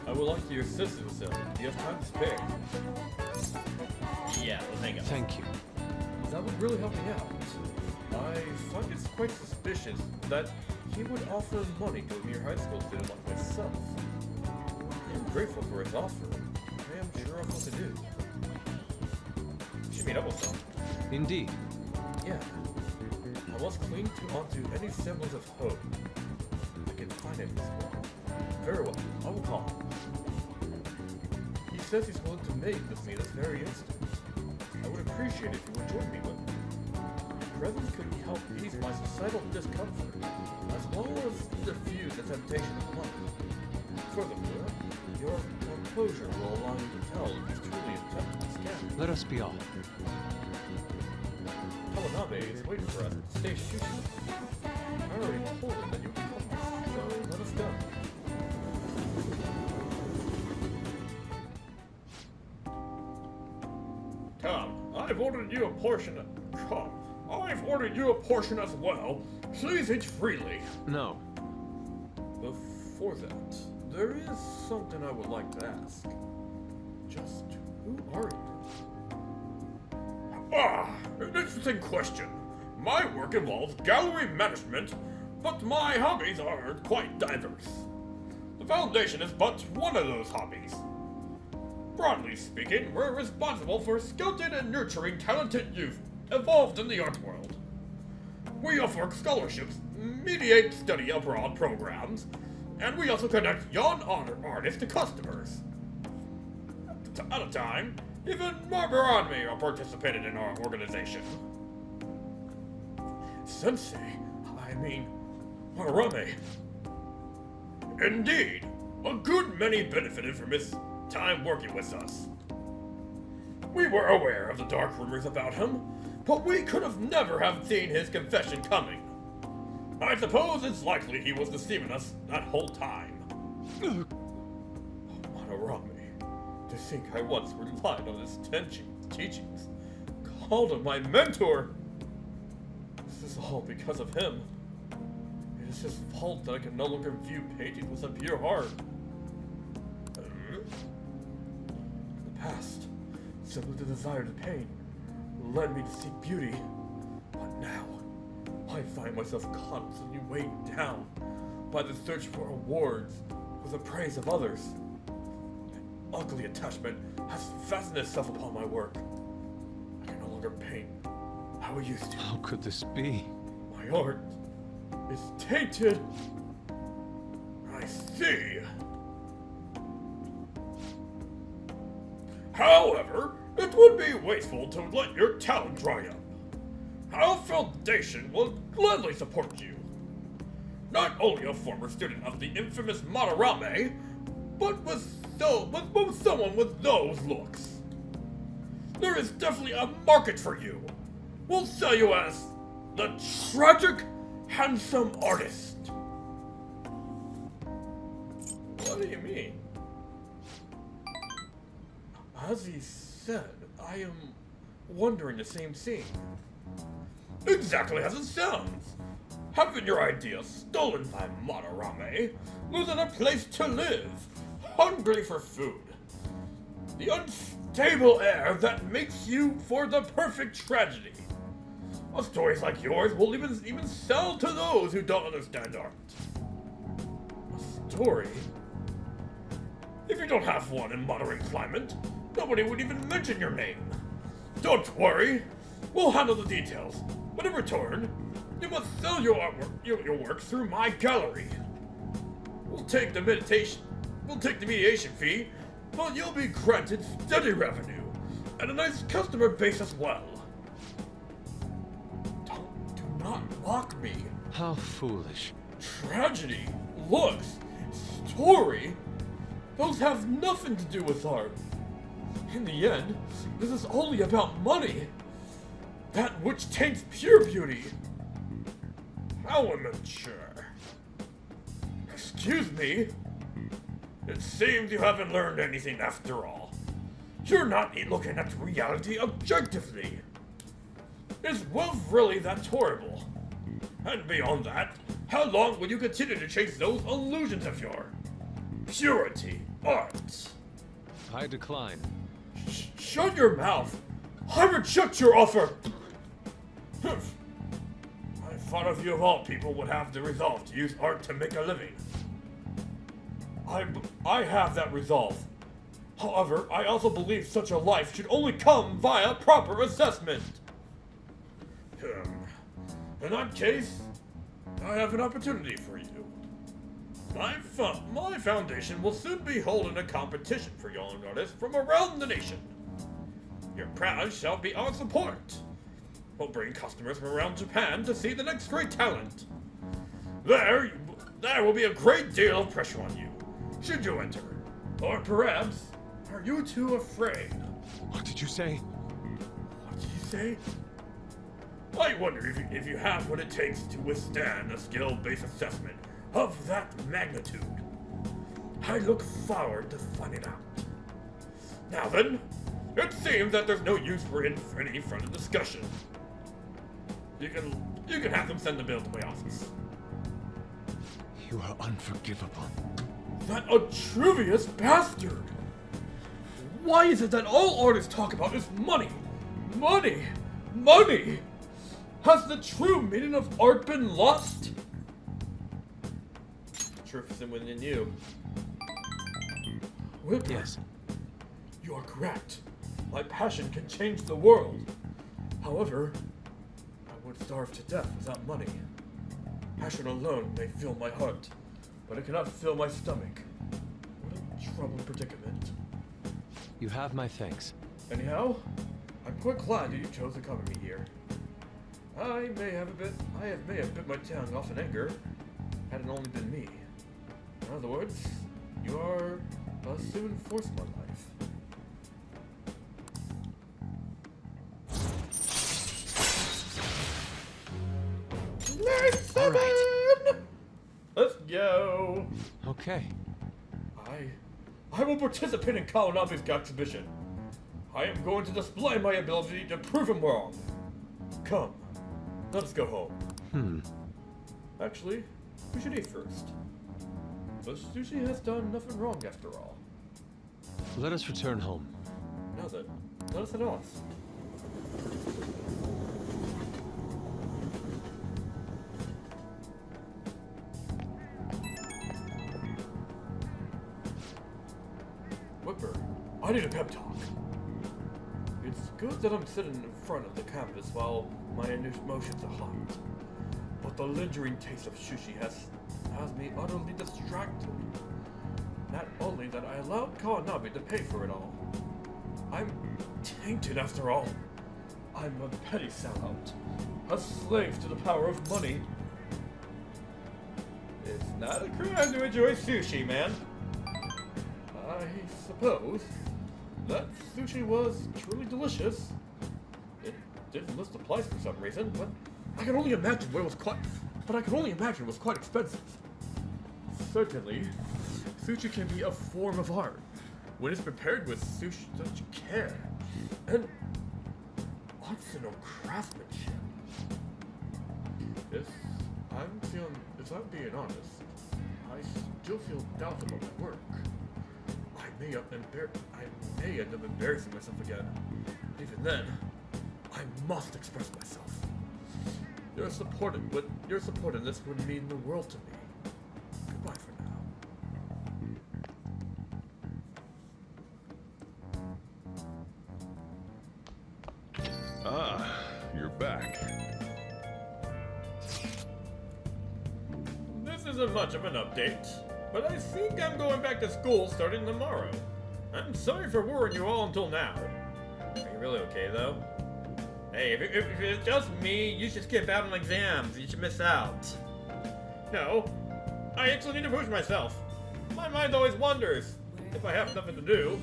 I would like your assistance, so do you have time to spare? Yeah, let's hang out. Thank you. That would really help me out. I find it's quite suspicious that he would offer money to a mere high school student like myself. I am grateful for his offer. I am sure of what to do. We should meet up with him. Indeed. Yeah. I must cling onto any semblance of hope I can find in this world. Very well, I will call him. He says he's willing to mate with me this very instant. I would appreciate it if you would join me with him. Your presence could help ease my societal discomfort, as well as diffuse the temptation of money. Furthermore, your composure will allow you to tell if he's truly intent on scam. Let us be off. Kawanabe is waiting for us at the station. I already told him that you would come, so let us go. Come, I've ordered you a portion. Come, I've ordered you a portion as well. Please eat freely. No. Before that, there is something I would like to ask. Just who are you? Ah, an interesting question. My work involves gallery management, but my hobbies are quite diverse. The Foundation is but one of those hobbies. Broadly speaking, we're responsible for scouting and nurturing talented youth involved in the art world. We offer scholarships, mediate study abroad programs, and we also connect young artists to customers. At a time, even Marbarame are participated in our organization. Sensei, I mean, Marbarame. Indeed, a good many benefited from his time working with us. We were aware of the dark rumors about him, but we could have never have seen his confession coming. I suppose it's likely he was deceiving us that whole time. Oh, Madarame, to think I once relied on his teachings, called him my mentor. This is all because of him. It is his fault that I can no longer view painting with a pure heart. In the past, simply the desire to paint led me to seek beauty, but now I find myself constantly weighed down by the search for awards or the praise of others. An ugly attachment has fastened itself upon my work. I can no longer paint how I used to. How could this be? My art is tainted. I see. However, it would be wasteful to let your talent dry up. Our foundation will gladly support you. Not only a former student of the infamous Madarame, but with someone with those looks. There is definitely a market for you. We'll sell you as the tragic, handsome artist. What do you mean? As he said, I am wondering the same thing. Exactly as it sounds. Having your ideas stolen by Madarame, losing a place to live, hungry for food. The unstable air that makes you for the perfect tragedy. Stories like yours will even sell to those who don't understand art. A laboratory? If you don't have one in modern climate, nobody would even mention your name. Don't worry, we'll handle the details. But in return, you must sell your artwork, your work through my gallery. We'll take the mediation fee, but you'll be granted steady revenue and a nice customer base as well. Do not mock me. How foolish. Tragedy, looks, story, those have nothing to do with art. In the end, this is only about money. That which taints pure beauty. How immature. Excuse me? It seems you haven't learned anything after all. You're not looking at reality objectively. Is wealth really that horrible? And beyond that, how long will you continue to chase those illusions of your purity, art? I decline. Shut your mouth! I reject your offer! I thought of you of all people would have the resolve to use art to make a living. I have that resolve. However, I also believe such a life should only come via proper assessment. In that case, I have an opportunity for you. My foundation will soon be holding a competition for young artists from around the nation. Your prize shall be our support. We'll bring customers from around Japan to see the next great talent. There will be a great deal of pressure on you, should you enter. Or perhaps, are you too afraid? What did you say? What did you say? I wonder if you have what it takes to withstand a skill-based assessment of that magnitude. I look forward to finding out. Now then, it seems that there's no use for any further discussion. You can have them send the bill to my office. You are unforgivable. That atrocious bastard! Why is it that all artists talk about is money? Money! Money! Has the true meaning of art been lost? The truth is within you. Whipper, Yes. you are correct. My passion can change the world. However, I would starve to death without money. Passion alone may fill my heart, but it cannot fill my stomach. What a troubling predicament. You have my thanks. Anyhow, I'm quite glad that you chose to cover me here. I may have bit my tongue off in anger, had it only been me. In other words, you are a soon force in my life. All right. Let's go. Okay. I will participate in Kawanabe's exhibition. I am going to display my ability to prove him wrong. Come, let us go home. Actually, we should eat first. But sushi has done nothing wrong after all. Let us return home. Now then, let us head off. Whipper, I need a pep talk. It's good that I'm sitting in front of the canvas while my emotions are hot. But the lingering taste of sushi has me utterly distracted. Not only that I allowed Kawanabe to pay for it all. I'm tainted after all. I'm a petty sellout. A slave to the power of money. It's not a crime to enjoy sushi, man. I suppose that sushi was truly delicious. It didn't list the price for some reason, but I can only imagine it was quite expensive. Certainly, sushi can be a form of art when it's prepared with such care and artisanal craftsmanship. If I'm being honest, I still feel doubts about my work. I may end up embarrassing myself again. Even then, I must express myself. Your support in this would mean the world to me. Goodbye for now. Ah, you're back. This isn't much of an update, but I think I'm going back to school starting tomorrow. I'm sorry for worrying you all until now. Are you really okay, though? Hey, if it's just me, you should skip out on exams. You should miss out. No, I actually need to push myself. My mind always wonders if I have nothing to do.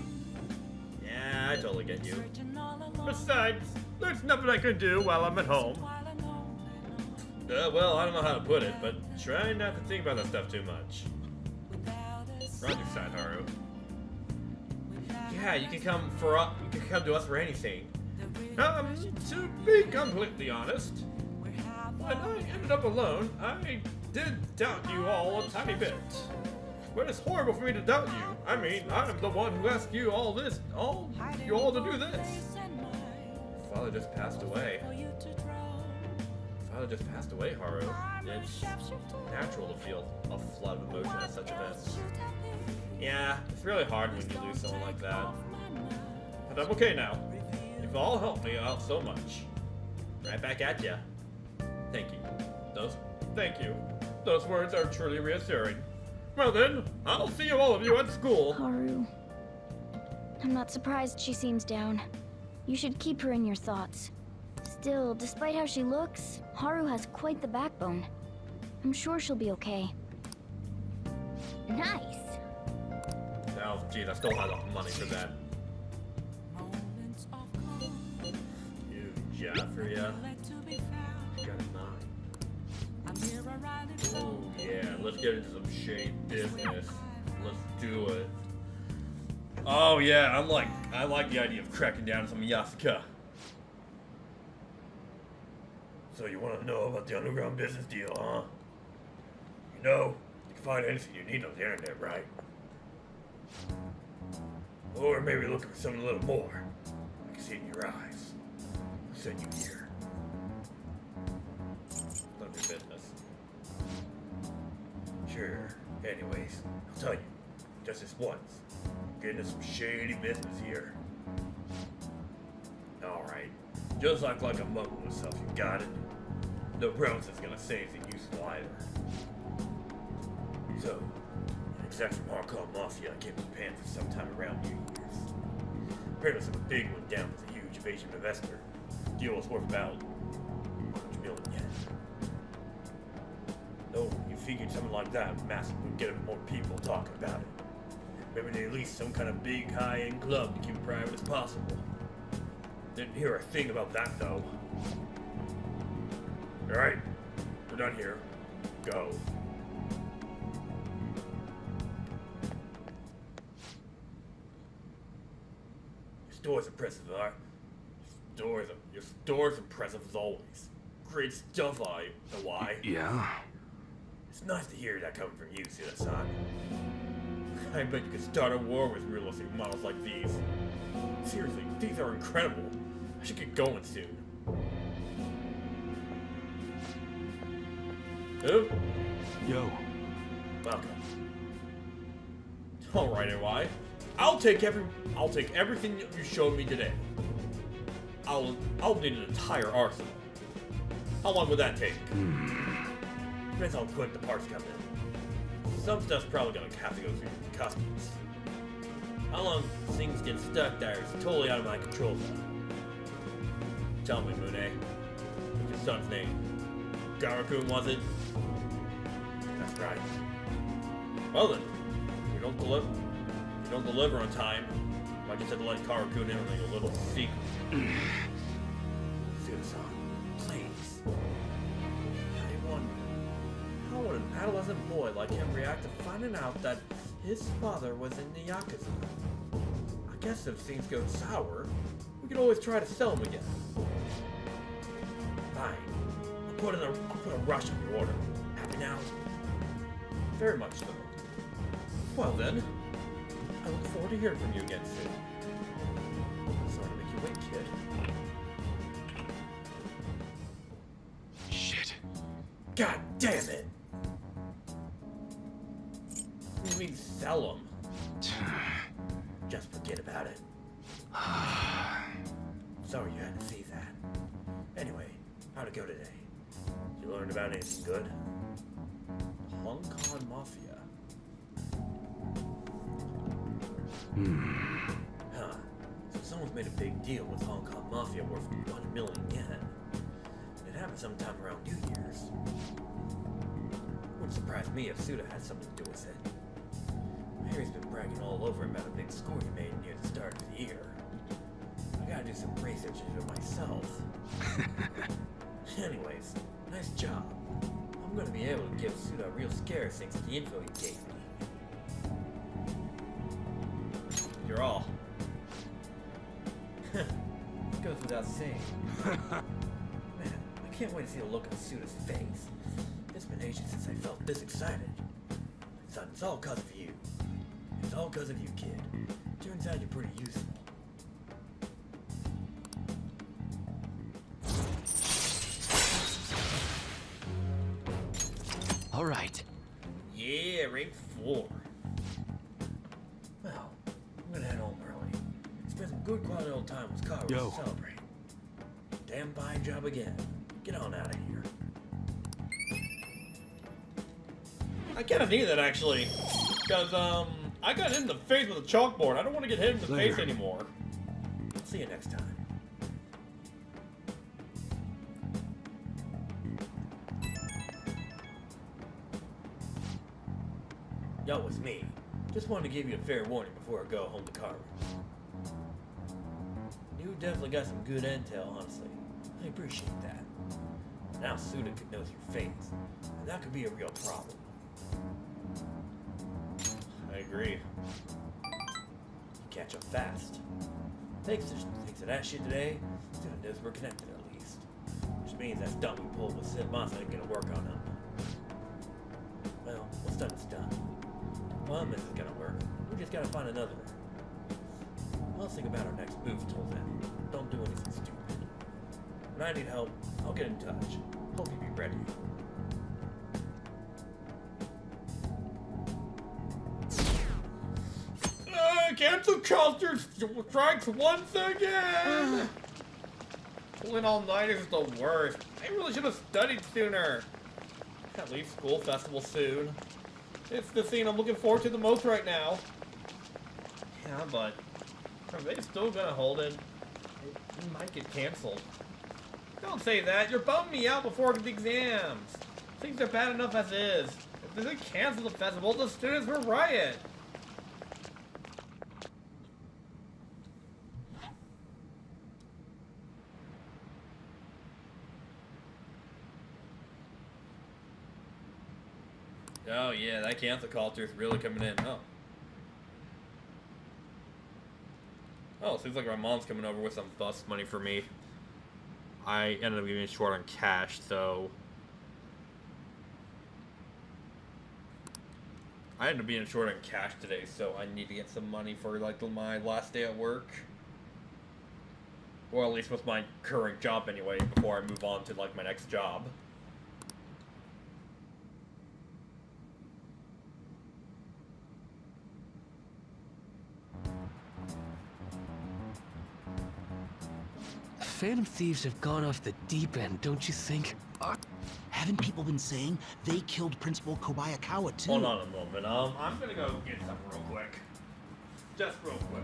Yeah, I totally get you. Besides, there's nothing I can do while I'm at home. Well, I don't know how to put it, but try not to think about that stuff too much. We're on your side, Haru. Yeah, you can come to us for anything. To be completely honest, when I ended up alone, I did doubt you all a tiny bit. But it's horrible for me to doubt you. I mean, I'm the one who asked you all to do this. Father just passed away. Father just passed away, Haru. It's natural to feel a flood of emotion at such events. Yeah, it's really hard when you lose someone like that. But I'm okay now. You've all helped me out so much. Right back at ya. Thank you. Thank you. Those words are truly reassuring. Well then, I'll see all of you at school. Haru. I'm not surprised she seems down. You should keep her in your thoughts. Still, despite how she looks, Haru has quite the backbone. I'm sure she'll be okay. Nice! Oh, geez, I still have the money for that. You, Joffrey, got a 9. Oh yeah, let's get into some shade business. Let's do it. Oh yeah, I like the idea of cracking down some Yasuka. So you want to know about the underground business deal, huh? You know, you can find anything you need on the internet, right? Or maybe looking for something a little more. I can see it in your eyes. I'll send you here. None of your business. Sure. Anyways, I'll tell you. Just this once. Get into some shady business here. Alright. Just like a muggle yourself, you got it? No Rose is gonna say anything useful either. So, an exec from Hardcore Mafia came to Japan for some time around New Year's. Apparently some big one down with a huge Asian investor. Deal was worth about 100 million yen. No, you figured something like that massive would get more people talking about it. Maybe they leased some kind of big high-end club to keep it private as possible. Didn't hear a thing about that though. Alright, we're done here. Go. Your store's impressive, alright? Your store's impressive as always. Great stuff, I know why. Yeah? It's nice to hear that coming from you, Sida-san. I bet you could start a war with realistic models like these. Seriously, these are incredible. I should get going soon. Who? Yo. Welcome. Alright, NY. I'll take everything you showed me today. I'll need an entire arsenal. How long would that take? Depends how quick the parts come in. Some stuff's probably gonna have to go through customs. How long things get stuck there is totally out of my control though. Tell me, Mune. What's your son's name? Garakun, was it? That's right. Well then, if you don't deliver on time, I just had to let Karakun in on a little secret. Susan, please. I wonder, how would an adolescent boy like him react to finding out that his father was in the Yakuza? I guess if things go sour, we could always try to sell him again. Fine. I'll put a rush on your order. Happy now? Very much so. Well then, I look forward to hearing from you again soon. Sorry to make you wait, kid. Shit. God damn it! You mean sell them? Just forget about it. Sorry you had to see that. Anyway, how'd it go today? You learned about anything good? Hong Kong Mafia. Huh. So someone's made a big deal with Hong Kong Mafia worth 1 million yen. It happened sometime around New Year's. Wouldn't surprise me if Suda had something to do with it. Mary's been bragging all over about a big score he made near the start of the year. I gotta do some research into it myself. Anyways, nice job. I'm gonna be able to give Suda a real scare thanks to the info he gave me. You're all. Goes without saying. Man, I can't wait to see the look on Suda's face. It's been ages since I felt this excited. Son, it's all because of you. It's all because of you, kid. Turns out you're pretty useful. All right. Yeah, rank 4. Well, I'm gonna head home early. Spend some good quality old time with Karu to celebrate. Damn fine job again. Get on out of here. I kind of need that actually, because I got hit in the face with a chalkboard. I don't want to get hit in the face anymore. I'll see you next time. Yo, it's me. Just wanted to give you a fair warning before I go home to Karu. You definitely got some good intel, honestly. I appreciate that. Now Suda could know your face, and that could be a real problem. I agree. You catch up fast. Thanks to that shit today, Suda knows we're connected at least. Which means that stunt we pulled with Sid Masa ain't gonna work on him. Well, what's done is done. One isn't gonna work. We just gotta find another. Let's think about our next move till then. Don't do anything stupid. When I need help, I'll get in touch. Hope you be ready. Cancel culture strikes once again! Pulling all-nighters is the worst. I really should have studied sooner. Can't leave school festival soon. It's the scene I'm looking forward to the most right now. Yeah, but are they still gonna hold it? It might get canceled. Don't say that. You're bumming me out before the exams. Things are bad enough as is. If they cancel the festival, the students will riot. Oh yeah, that cancel culture is really coming in. Oh, seems like my mom's coming over with some bus money for me. I ended up getting short on cash, so I ended up being short on cash today, so I need to get some money for like my last day at work, or at least with my current job anyway, before I move on to like my next job. Phantom thieves have gone off the deep end, don't you think? Haven't people been saying they killed Principal Kobayakawa too? Hold on a moment. I'm gonna go get something real quick. Just real quick.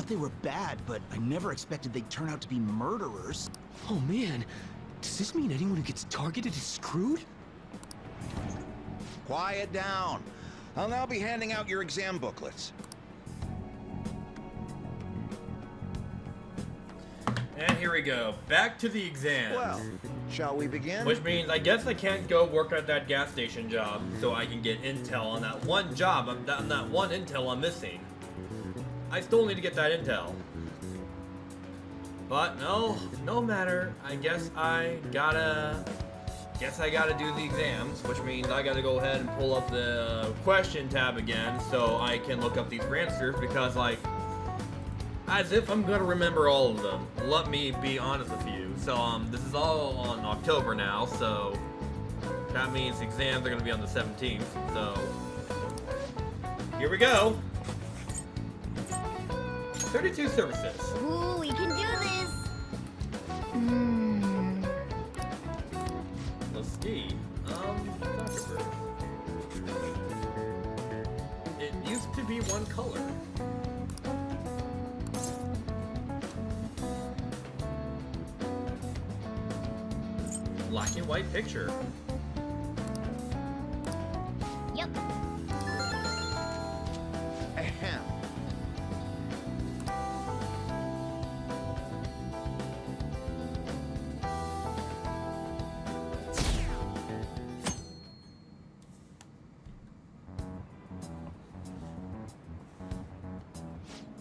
They were bad, but I never expected they'd turn out to be murderers. Oh man, does this mean anyone who gets targeted is screwed? Quiet down. I'll now be handing out your exam booklets. And here we go. Back to the exams. Well, shall we begin? Which means I guess I can't go work at that gas station job, so I can get intel on that one job, on that one intel I'm missing. I still need to get that intel. But no matter. I guess I gotta guess I gotta do the exams, which means I gotta go ahead and pull up the question tab again so I can look up these answers, because, like, as if I'm gonna remember all of them. Let me be honest with you. So, this is all on October now, so that means exams are gonna be on the 17th, so here we go. 32 services. Ooh, we can do this! Let's see. Zuckerberg. It used to be one color. Black and white picture. Yep. Ahem.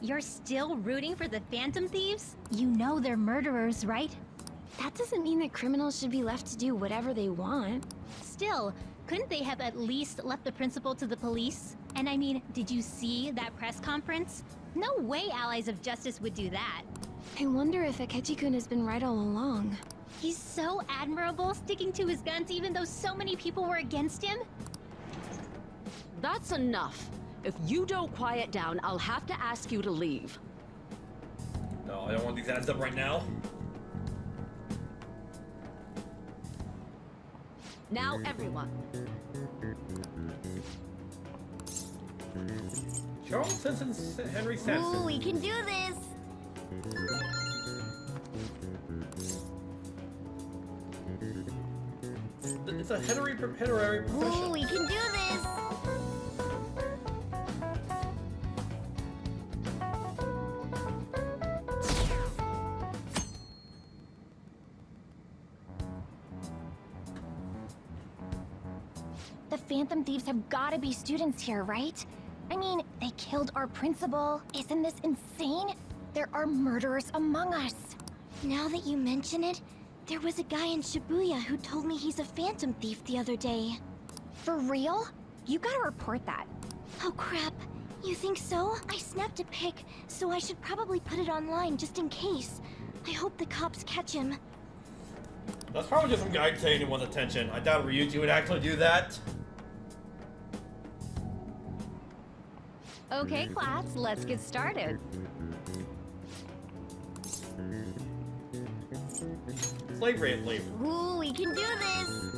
You're still rooting for the Phantom Thieves? You know they're murderers, right? That doesn't mean that criminals should be left to do whatever they want. Still, couldn't they have at least left the principal to the police? And I mean, did you see that press conference? No way Allies of Justice would do that. I wonder if Akechi-kun has been right all along. He's so admirable, sticking to his guns even though so many people were against him. That's enough. If you don't quiet down, I'll have to ask you to leave. No, I don't want these ads up right now. Now, everyone. Charles Simpson, Henry Sampson. Ooh, we can do this! It's a heterary profession. Ooh, we can do this! The Phantom Thieves have gotta be students here, right? I mean, they killed our principal. Isn't this insane? There are murderers among us. Now that you mention it, there was a guy in Shibuya who told me he's a Phantom Thief the other day. For real? You gotta report that. Oh crap. You think so? I snapped a pic, so I should probably put it online just in case. I hope the cops catch him. That's probably just some guy paying anyone's attention. I doubt Ryuji would actually do that. Okay, class, let's get started. Slavery and labor. Ooh, we can do this!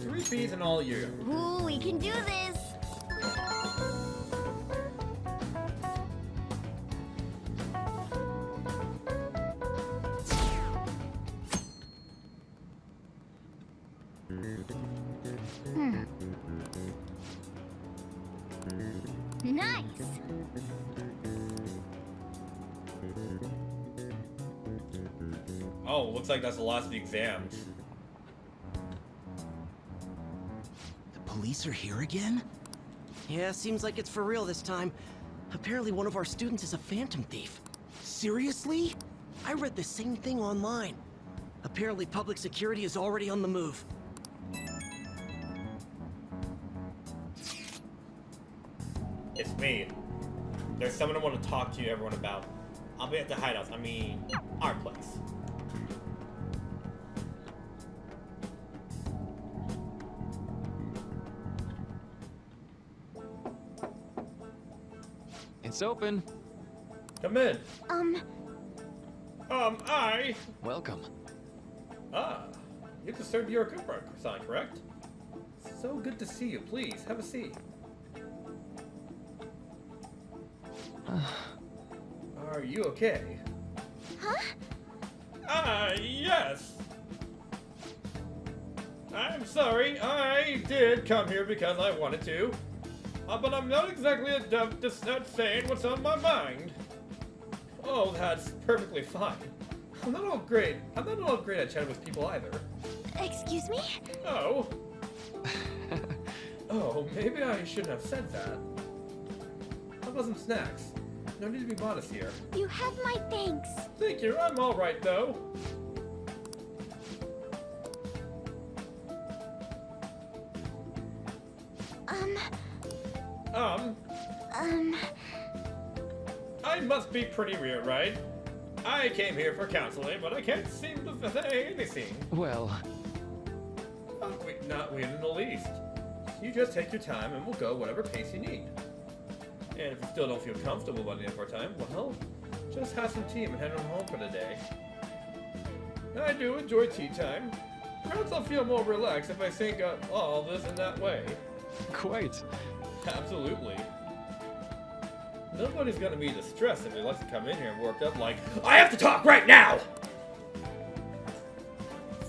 3 P's and all you. Ooh, we can do this! Nice! Oh, looks like that's the last of the exams. The police are here again? Yeah, seems like it's for real this time. Apparently one of our students is a Phantom Thief. Seriously? I read the same thing online. Apparently public security is already on the move. It's me. There's someone I want to talk to everyone about. I'll be at the hideout. I mean, our place. It's open. Come in. I... Welcome. Ah, you just served your Cooper sign, correct? So good to see you. Please, have a seat. Are you okay? Huh? Yes! I'm sorry, I did come here because I wanted to. But I'm not exactly adept at saying what's on my mind. Oh, that's perfectly fine. I'm not all great at chatting with people either. Excuse me? Oh. Oh, maybe I shouldn't have said that. How about some snacks? no need to be modest here. You have my thanks. Thank you, I'm alright though. I must be pretty weird, right? I came here for counseling, but I can't seem to say anything. Well... Not weird in the least. You just take your time and we'll go whatever pace you need. And if you still don't feel comfortable by the end of our time, well, just have some tea and head on home for the day. I do enjoy tea time. Perhaps I'll feel more relaxed if I think of all this in that way. Quite. Absolutely. Nobody's gonna be distressed if they like to come in here and work up like, I have to talk right now!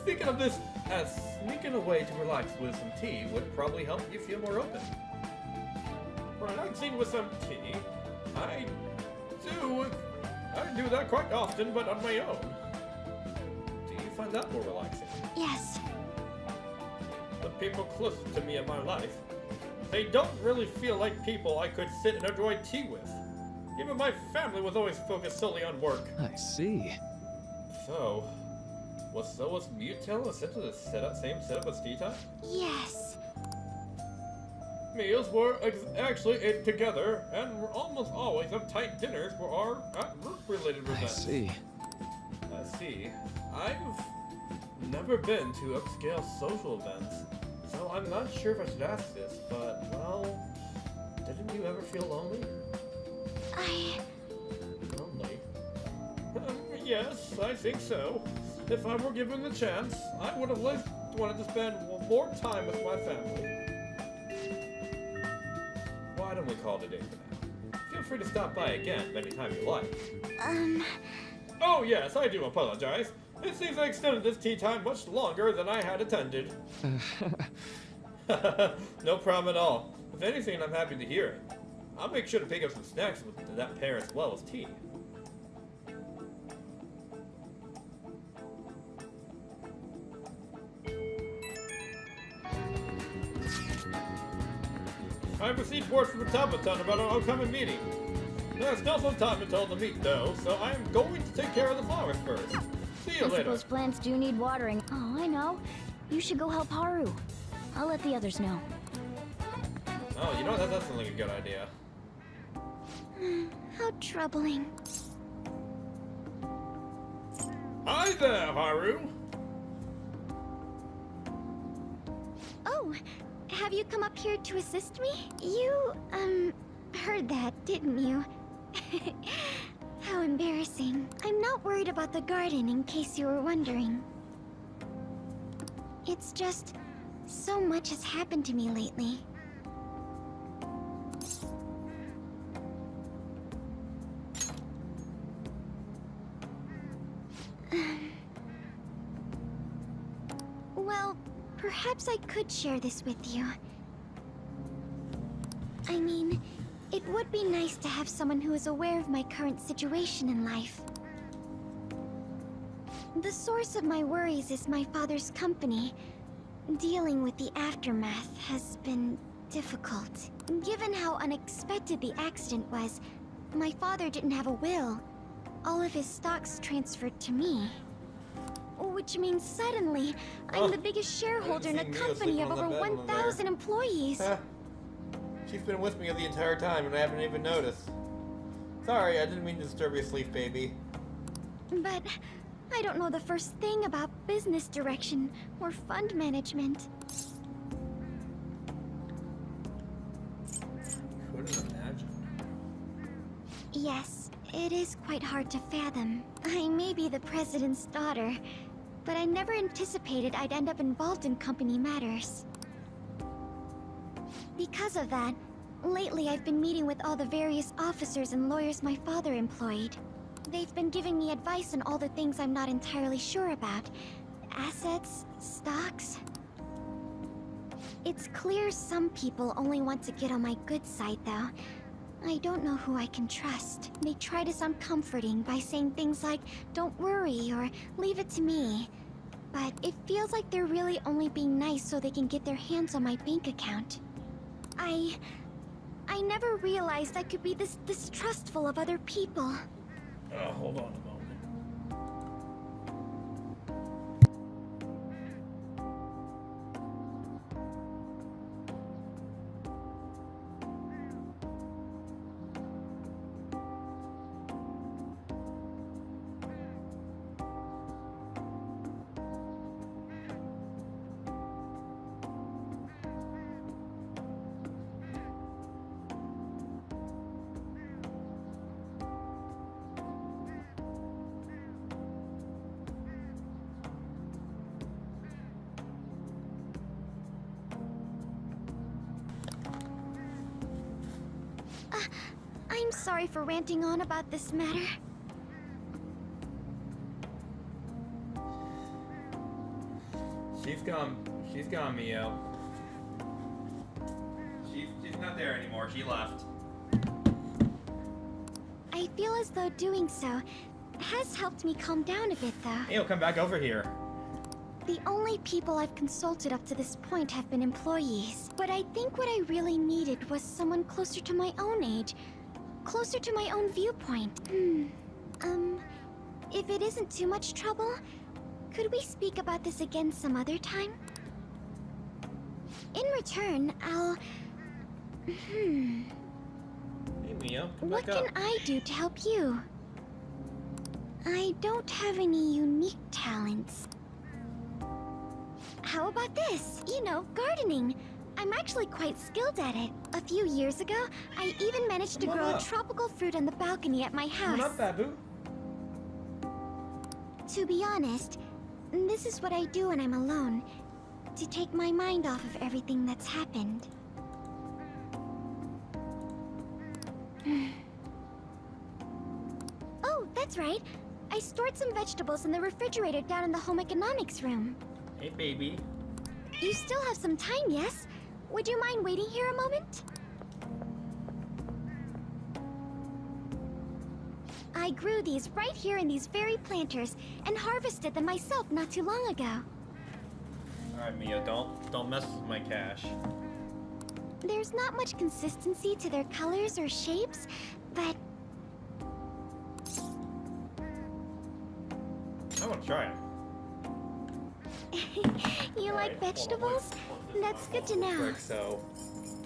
Thinking of this as sneaking away to relax with some tea would probably help you feel more open. Relaxing with some tea? I do that quite often, but on my own. Do you find that more relaxing? Yes. The people closest to me in my life, they don't really feel like people I could sit and enjoy tea with. Even my family was always focused solely on work. I see. So, was Mute Tail essentially the same setup as tea time? Yes. Meals were actually ate together, and were almost always uptight dinners for our work-related events. I see. I've never been to upscale social events, so I'm not sure if I should ask this, but, well, didn't you ever feel lonely? Lonely? Yes, I think so. If I were given the chance, I would have wanted to spend more time with my family. Why don't we call it a day for now? Feel free to stop by again anytime you like. Oh yes, I do apologize. It seems I extended this tea time much longer than I had intended. No problem at all. If anything, I'm happy to hear it. I'll make sure to pick up some snacks with that pair as well as tea. I received word from the Tabbaton about our upcoming meeting. There's still some time until the meet, though, so I am going to take care of the flowers first. See you I later. suppose plants do need watering. Oh, I know. You should go help Haru. I'll let the others know. Oh, you know, that doesn't like a good idea. How troubling. Hi there, Haru! Oh, have you come up here to assist me? You, heard that, didn't you? How embarrassing. I'm not worried about the garden, in case you were wondering. It's just, so much has happened to me lately. Well, perhaps I could share this with you. I mean, it would be nice to have someone who is aware of my current situation in life. The source of my worries is my father's company. Dealing with the aftermath has been difficult. Given how unexpected the accident was, my father didn't have a will. All of his stocks transferred to me. Which means suddenly, I'm the biggest shareholder in a company of over 1,000 employees. She's been with me the entire time and I haven't even noticed. Sorry, I didn't mean to disturb your sleep, baby. But I don't know the first thing about business direction or fund management. Couldn't imagine. Yes, it is quite hard to fathom. I may be the president's daughter, but I never anticipated I'd end up involved in company matters. Because of that, lately I've been meeting with all the various officers and lawyers my father employed. They've been giving me advice on all the things I'm not entirely sure about. Assets, stocks. It's clear some people only want to get on my good side, though. I don't know who I can trust. They try to sound comforting by saying things like, "Don't worry," or "Leave it to me." But it feels like they're really only being nice so they can get their hands on my bank account. I never realized I could be this distrustful of other people. Hold on a moment. I'm sorry for ranting on about this matter. She's gone, Mio. She's not there anymore. She left. I feel as though doing so has helped me calm down a bit, though. Mio, come back over here. The only people I've consulted up to this point have been employees. But I think what I really needed was someone closer to my own age. Closer to my own viewpoint. If it isn't too much trouble, could we speak about this again some other time? In return, I'll... Hey, Mio, come What back up. can I do to help you? I don't have any unique talents. How about this? You know, gardening. I'm actually quite skilled at it. A few years ago, I even managed to Come on grow a up. tropical fruit on the balcony at my house. Come on up, Babu. To be honest, this is what I do when I'm alone. To take my mind off of everything that's happened. Oh, that's right. I stored some vegetables in the refrigerator down in the home economics room. Hey, baby. You still have some time, yes? Would you mind waiting here a moment? I grew these right here in these very planters and harvested them myself not too long ago. All right, Mio, don't mess with my cash. There's not much consistency to their colors or shapes, but I want to try it. you like vegetables? That's good to know. Quick, so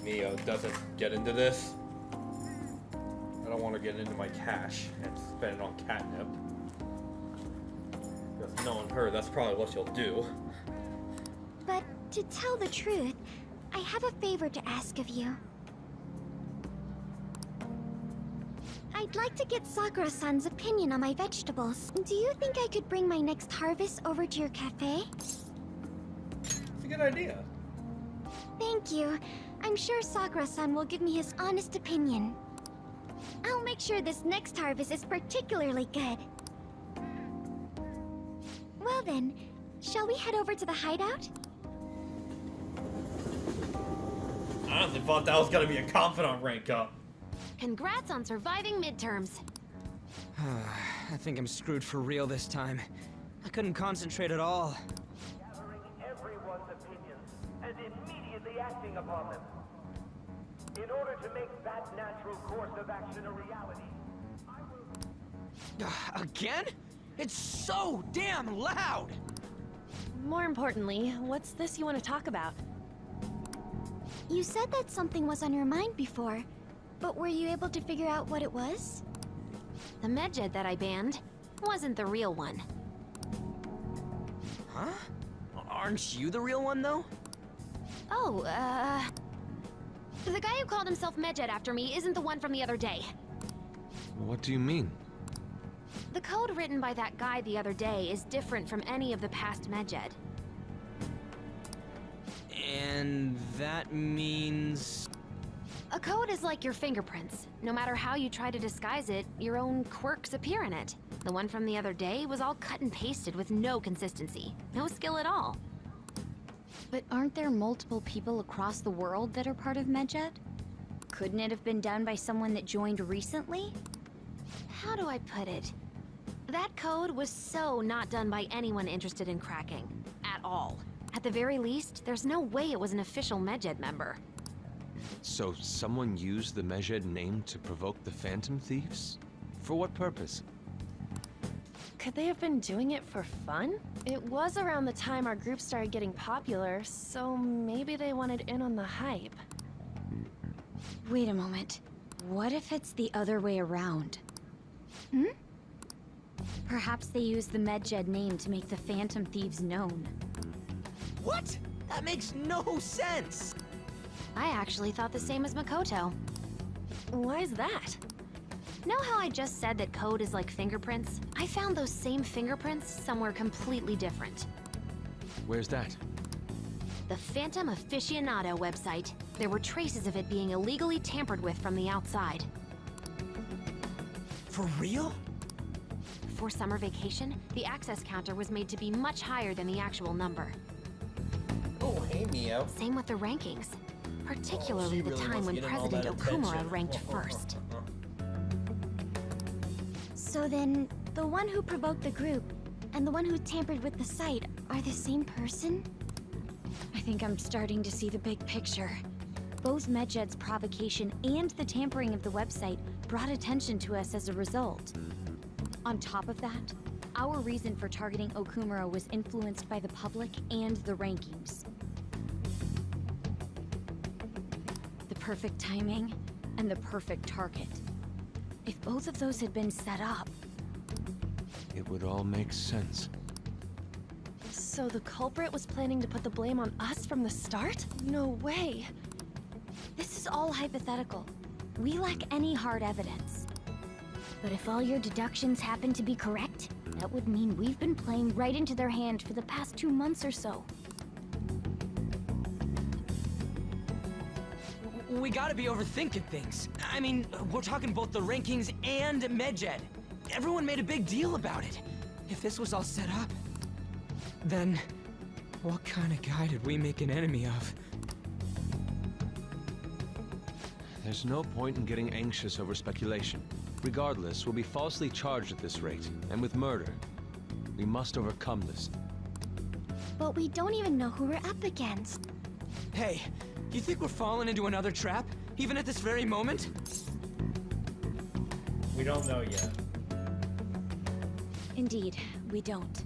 Mio doesn't get into this. I don't want to get into my cash and spend it on catnip. Because knowing her, that's probably what she'll do. But to tell the truth, I have a favor to ask of you. I'd like to get Sakura-san's opinion on my vegetables. Do you think I could bring my next harvest over to your cafe? It's a good idea. Thank you. I'm sure Sakura-san will give me his honest opinion. I'll make sure this next harvest is particularly good. Well then, shall we head over to the hideout? I honestly thought that was gonna be a confidant rank up. Congrats on surviving midterms. I think I'm screwed for real this time. I couldn't concentrate at all. Gathering everyone's opinions and immediately acting upon them. In order to make that natural course of action a reality, I will... Again? It's so damn loud! More importantly, what's this you want to talk about? You said that something was on your mind before, but were you able to figure out what it was? The medjed that I banned wasn't the real one. Huh? Aren't you the real one, though? Oh, the guy who called himself Medjed after me isn't the one from the other day. What do you mean? The code written by that guy the other day is different from any of the past Medjed. And that means... A code is like your fingerprints. No matter how you try to disguise it, your own quirks appear in it. The one from the other day was all cut and pasted with no consistency. No skill at all. But aren't there multiple people across the world that are part of Medjed? Couldn't it have been done by someone that joined recently? How do I put it? That code was so not done by anyone interested in cracking. At all. At the very least, there's no way it was an official Medjed member. So someone used the Medjed name to provoke the Phantom Thieves? For what purpose? Could they have been doing it for fun? It was around the time our group started getting popular, so maybe they wanted in on the hype. Wait a moment. What if it's the other way around? Hmm? Perhaps they used the Medjed name to make the Phantom Thieves known. What? That makes no sense! I actually thought the same as Makoto. Why is that? Know how I just said that code is like fingerprints? I found those same fingerprints somewhere completely different. Where's that? The Phantom Aficionado website. There were traces of it being illegally tampered with from the outside. For real? For summer vacation, the access counter was made to be much higher than the actual number. Oh, hey, Mio. Same with the rankings. Particularly the really time was when getting all President that Okumura attention. ranked first. So then, the one who provoked the group and the one who tampered with the site are the same person? I think I'm starting to see the big picture. Both Medjed's provocation and the tampering of the website brought attention to us as a result. On top of that, our reason for targeting Okumura was influenced by the public and the rankings. The perfect timing and the perfect target. If both of those had been set up... It would all make sense. So the culprit was planning to put the blame on us from the start? No way. This is all hypothetical. We lack any hard evidence. But if all your deductions happen to be correct, that would mean we've been playing right into their hand for the past 2 months or so. We gotta be overthinking things. I mean, we're talking both the rankings and Medjed. Everyone made a big deal about it. If this was all set up, then what kind of guy did we make an enemy of? There's no point in getting anxious over speculation. Regardless, we'll be falsely charged at this rate, and with murder. We must overcome this. But we don't even know who we're up against. Hey, you think we're falling into another trap? Even at this very moment? We don't know yet. Indeed, we don't.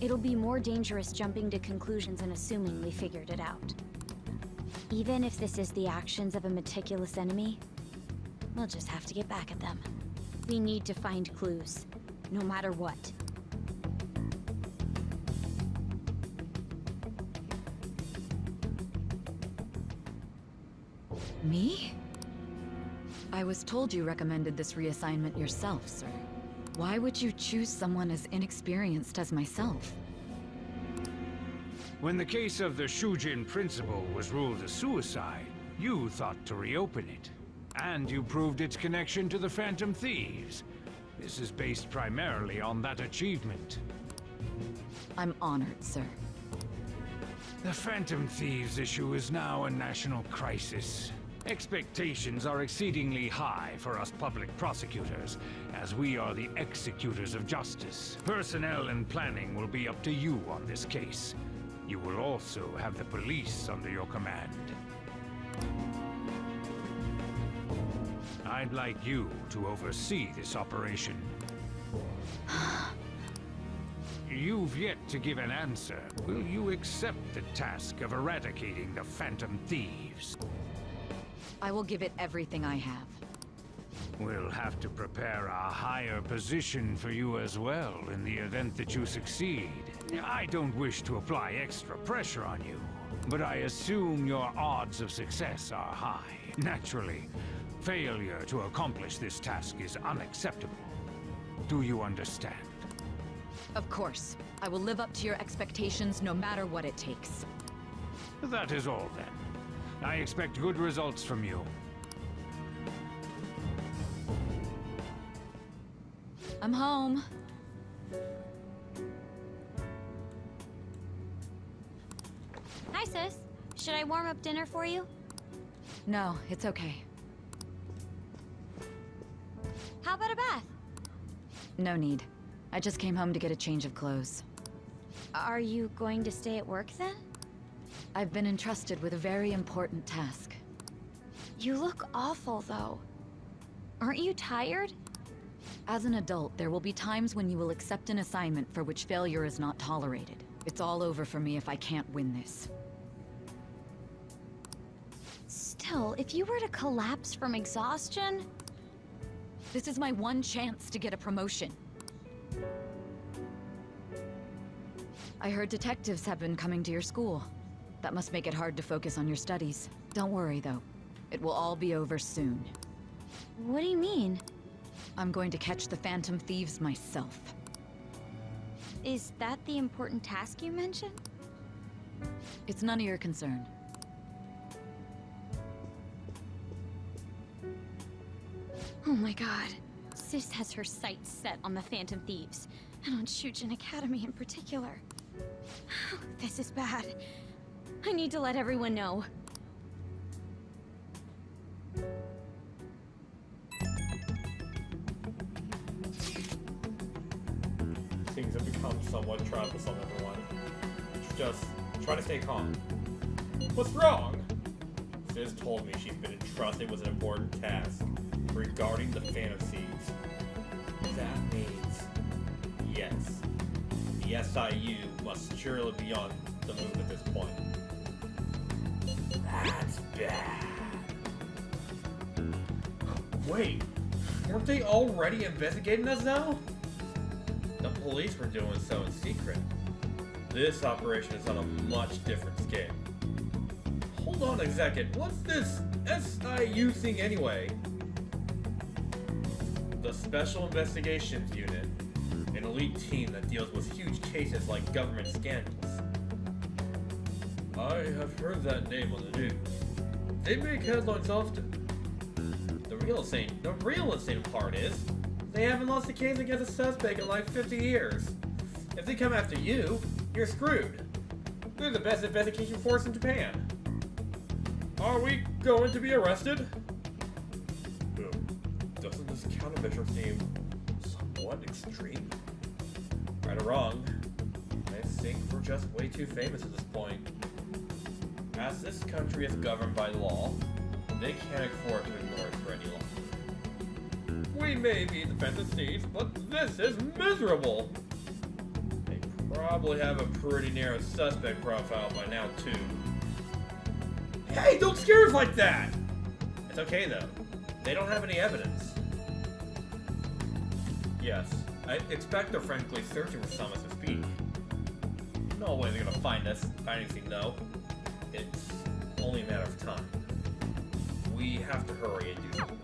It'll be more dangerous jumping to conclusions and assuming we figured it out. Even if this is the actions of a meticulous enemy, we'll just have to get back at them. We need to find clues, no matter what. Me? I was told you recommended this reassignment yourself, sir. Why would you choose someone as inexperienced as myself? When the case of the Shujin principal was ruled a suicide, you thought to reopen it. And you proved its connection to the Phantom Thieves. This is based primarily on that achievement. I'm honored, sir. The Phantom Thieves issue is now a national crisis. Expectations are exceedingly high for us public prosecutors, as we are the executors of justice. Personnel and planning will be up to you on this case. You will also have the police under your command. I'd like you to oversee this operation. You've yet to give an answer. Will you accept the task of eradicating the Phantom Thieves? I will give it everything I have. We'll have to prepare a higher position for you as well in the event that you succeed. I don't wish to apply extra pressure on you, but I assume your odds of success are high. Naturally, failure to accomplish this task is unacceptable. Do you understand? Of course. I will live up to your expectations no matter what it takes. That is all then. I expect good results from you. I'm home. Hi, sis. Should I warm up dinner for you? No, it's okay. How about a bath? No need. I just came home to get a change of clothes. Are you going to stay at work then? I've been entrusted with a very important task. You look awful, though. Aren't you tired? As an adult, there will be times when you will accept an assignment for which failure is not tolerated. It's all over for me if I can't win this. Still, if you were to collapse from exhaustion... This is my one chance to get a promotion. I heard detectives have been coming to your school. That must make it hard to focus on your studies. Don't worry, though. It will all be over soon. What do you mean? I'm going to catch the Phantom Thieves myself. Is that the important task you mentioned? It's none of your concern. Oh my god. Sis has her sights set on the Phantom Thieves, and on Shujin Academy in particular. This is bad. I need to let everyone know. Things have become somewhat troublesome, everyone. Just try to stay calm. What's wrong? Sis told me she's been entrusted with an important task regarding the Phantom Thieves. That means, yes, the SIU must surely be on the move at this point. That's bad. Wait, weren't they already investigating us now? The police were doing so in secret. This operation is on a much different scale. Hold on a second, what's this SIU thing anyway? The Special Investigations Unit, an elite team that deals with huge cases like government scandals. I have heard that name on the news. They make headlines often. The real insane part is, they haven't lost a case against a suspect in like 50 years. If they come after you, you're screwed. They're the best investigation force in Japan. Are we going to be arrested? Doesn't this countermeasure seem somewhat extreme? Right or wrong, I think we're just way too famous at this point. As this country is governed by law, they can't afford to ignore it for any longer. We may be the Phantom Thieves, but this is miserable! They probably have a pretty narrow suspect profile by now, too. Hey, don't scare us like that! It's okay, though. They don't have any evidence. Yes, I expect they're frankly searching for someone to speak. No way they're gonna find anything, though. It's only a matter of time. We have to hurry and do something.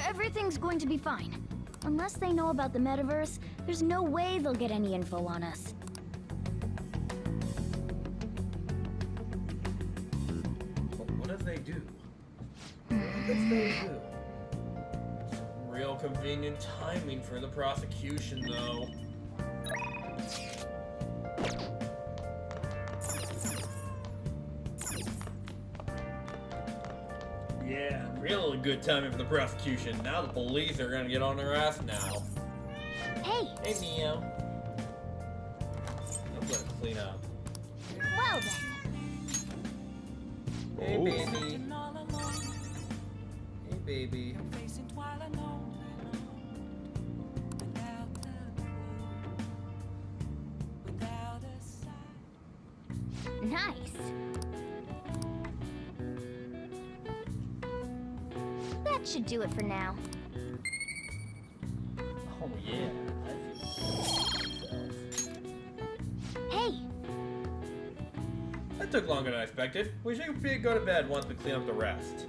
Everything's going to be fine. Unless they know about the metaverse, there's no way they'll get any info on us. What if they do? What if they do? Real convenient timing for the prosecution, though. Yeah, really good timing for the prosecution. Now the police are gonna get on their ass now. Hey! Hey, Mio. I'm gonna clean up. Well then. Hey, baby. Hey, baby. Nice. That should do it for now. Oh, yeah. Hey! That took longer than I expected. We should go to bed once we clean up the rest.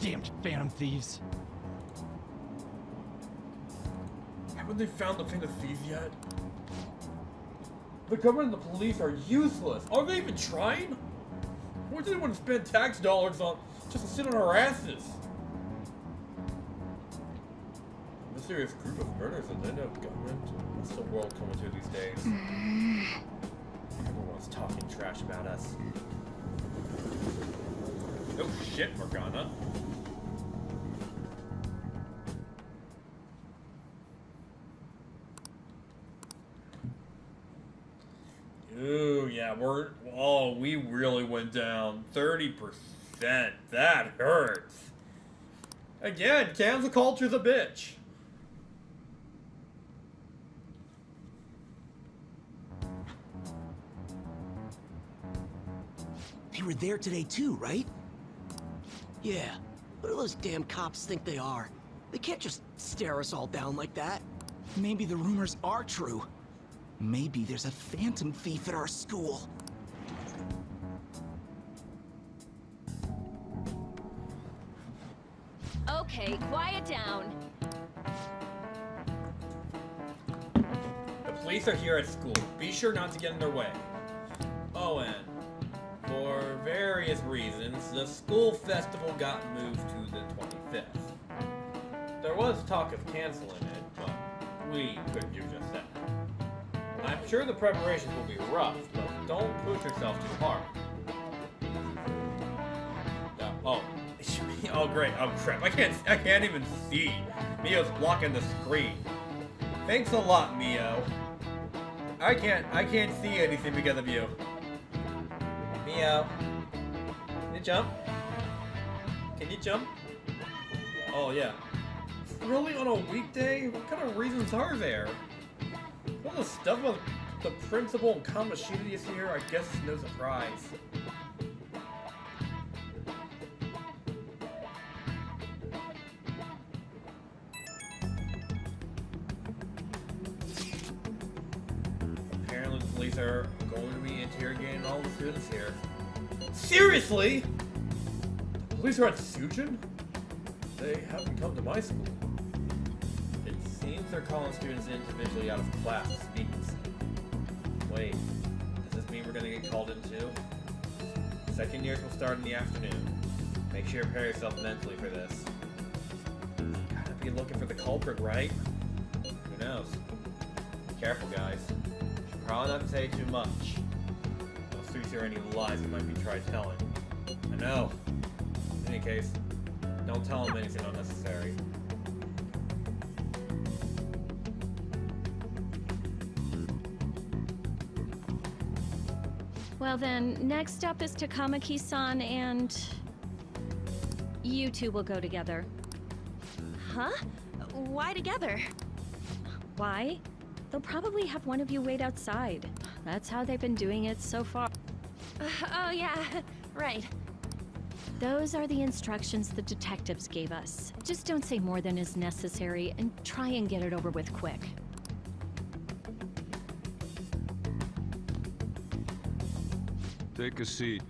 Damned Phantom Thieves. Haven't they found the Phantom Thieves yet? The government and the police are useless. Are they even trying? What do they want to spend tax dollars on just to sit on our asses? A mysterious group of murders at the end of government. What's the world coming to these days? Everyone's talking trash about us. Oh shit, Morgana. Ooh, yeah, we really went down 30%. That hurts. Again, cancel culture's a bitch. They were there today too, right? Yeah. What do those damn cops think they are? They can't just stare us all down like that. Maybe the rumors are true. Maybe there's a phantom thief at our school. Okay, quiet down. The police are here at school. Be sure not to get in their way. Oh, and for various reasons, the school festival got moved to the 25th. There was talk of canceling it, but we couldn't do just that. I'm sure the preparations will be rough, but don't push yourself too hard. Oh great, oh crap, I can't even see. Mio's blocking the screen. Thanks a lot, Mio. I can't see anything because of you. Mio. Can you jump? Can you jump? Oh yeah. Really, on a weekday? What kind of reasons are there? All the stuff about the principal and Kamoshida is here, I guess no surprise. Apparently the police are going to be interrogating all the students here. Seriously? The police are at Sujin? They haven't come to my school. It seems they're calling students individually out of class to speak. Wait, does this mean we're gonna get called in too? Second years will start in the afternoon. Make sure you prepare yourself mentally for this. Gotta be looking for the culprit, right? Who knows? Be careful, guys. Probably not to say too much. No streets hear any lies that might be tried telling. I know. In any case, don't tell them anything unnecessary. Well then, next up is Takamaki-san and... you two will go together. Huh? Why together? Why? They'll probably have one of you wait outside. That's how they've been doing it so far. Oh yeah, right. Those are the instructions the detectives gave us. Just don't say more than is necessary and try and get it over with quick. Take a seat.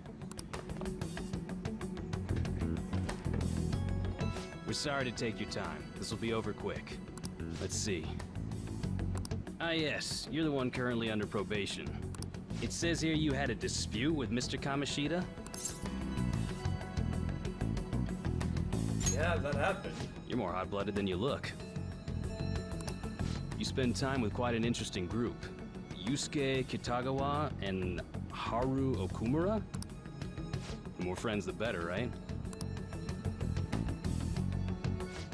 We're sorry to take your time. This will be over quick. Let's see. Ah yes, you're the one currently under probation. It says here you had a dispute with Mr. Kamoshida? Yeah, that happened. You're more hot-blooded than you look. You spend time with quite an interesting group. Yusuke Kitagawa and Haru Okumura? The more friends, the better, right?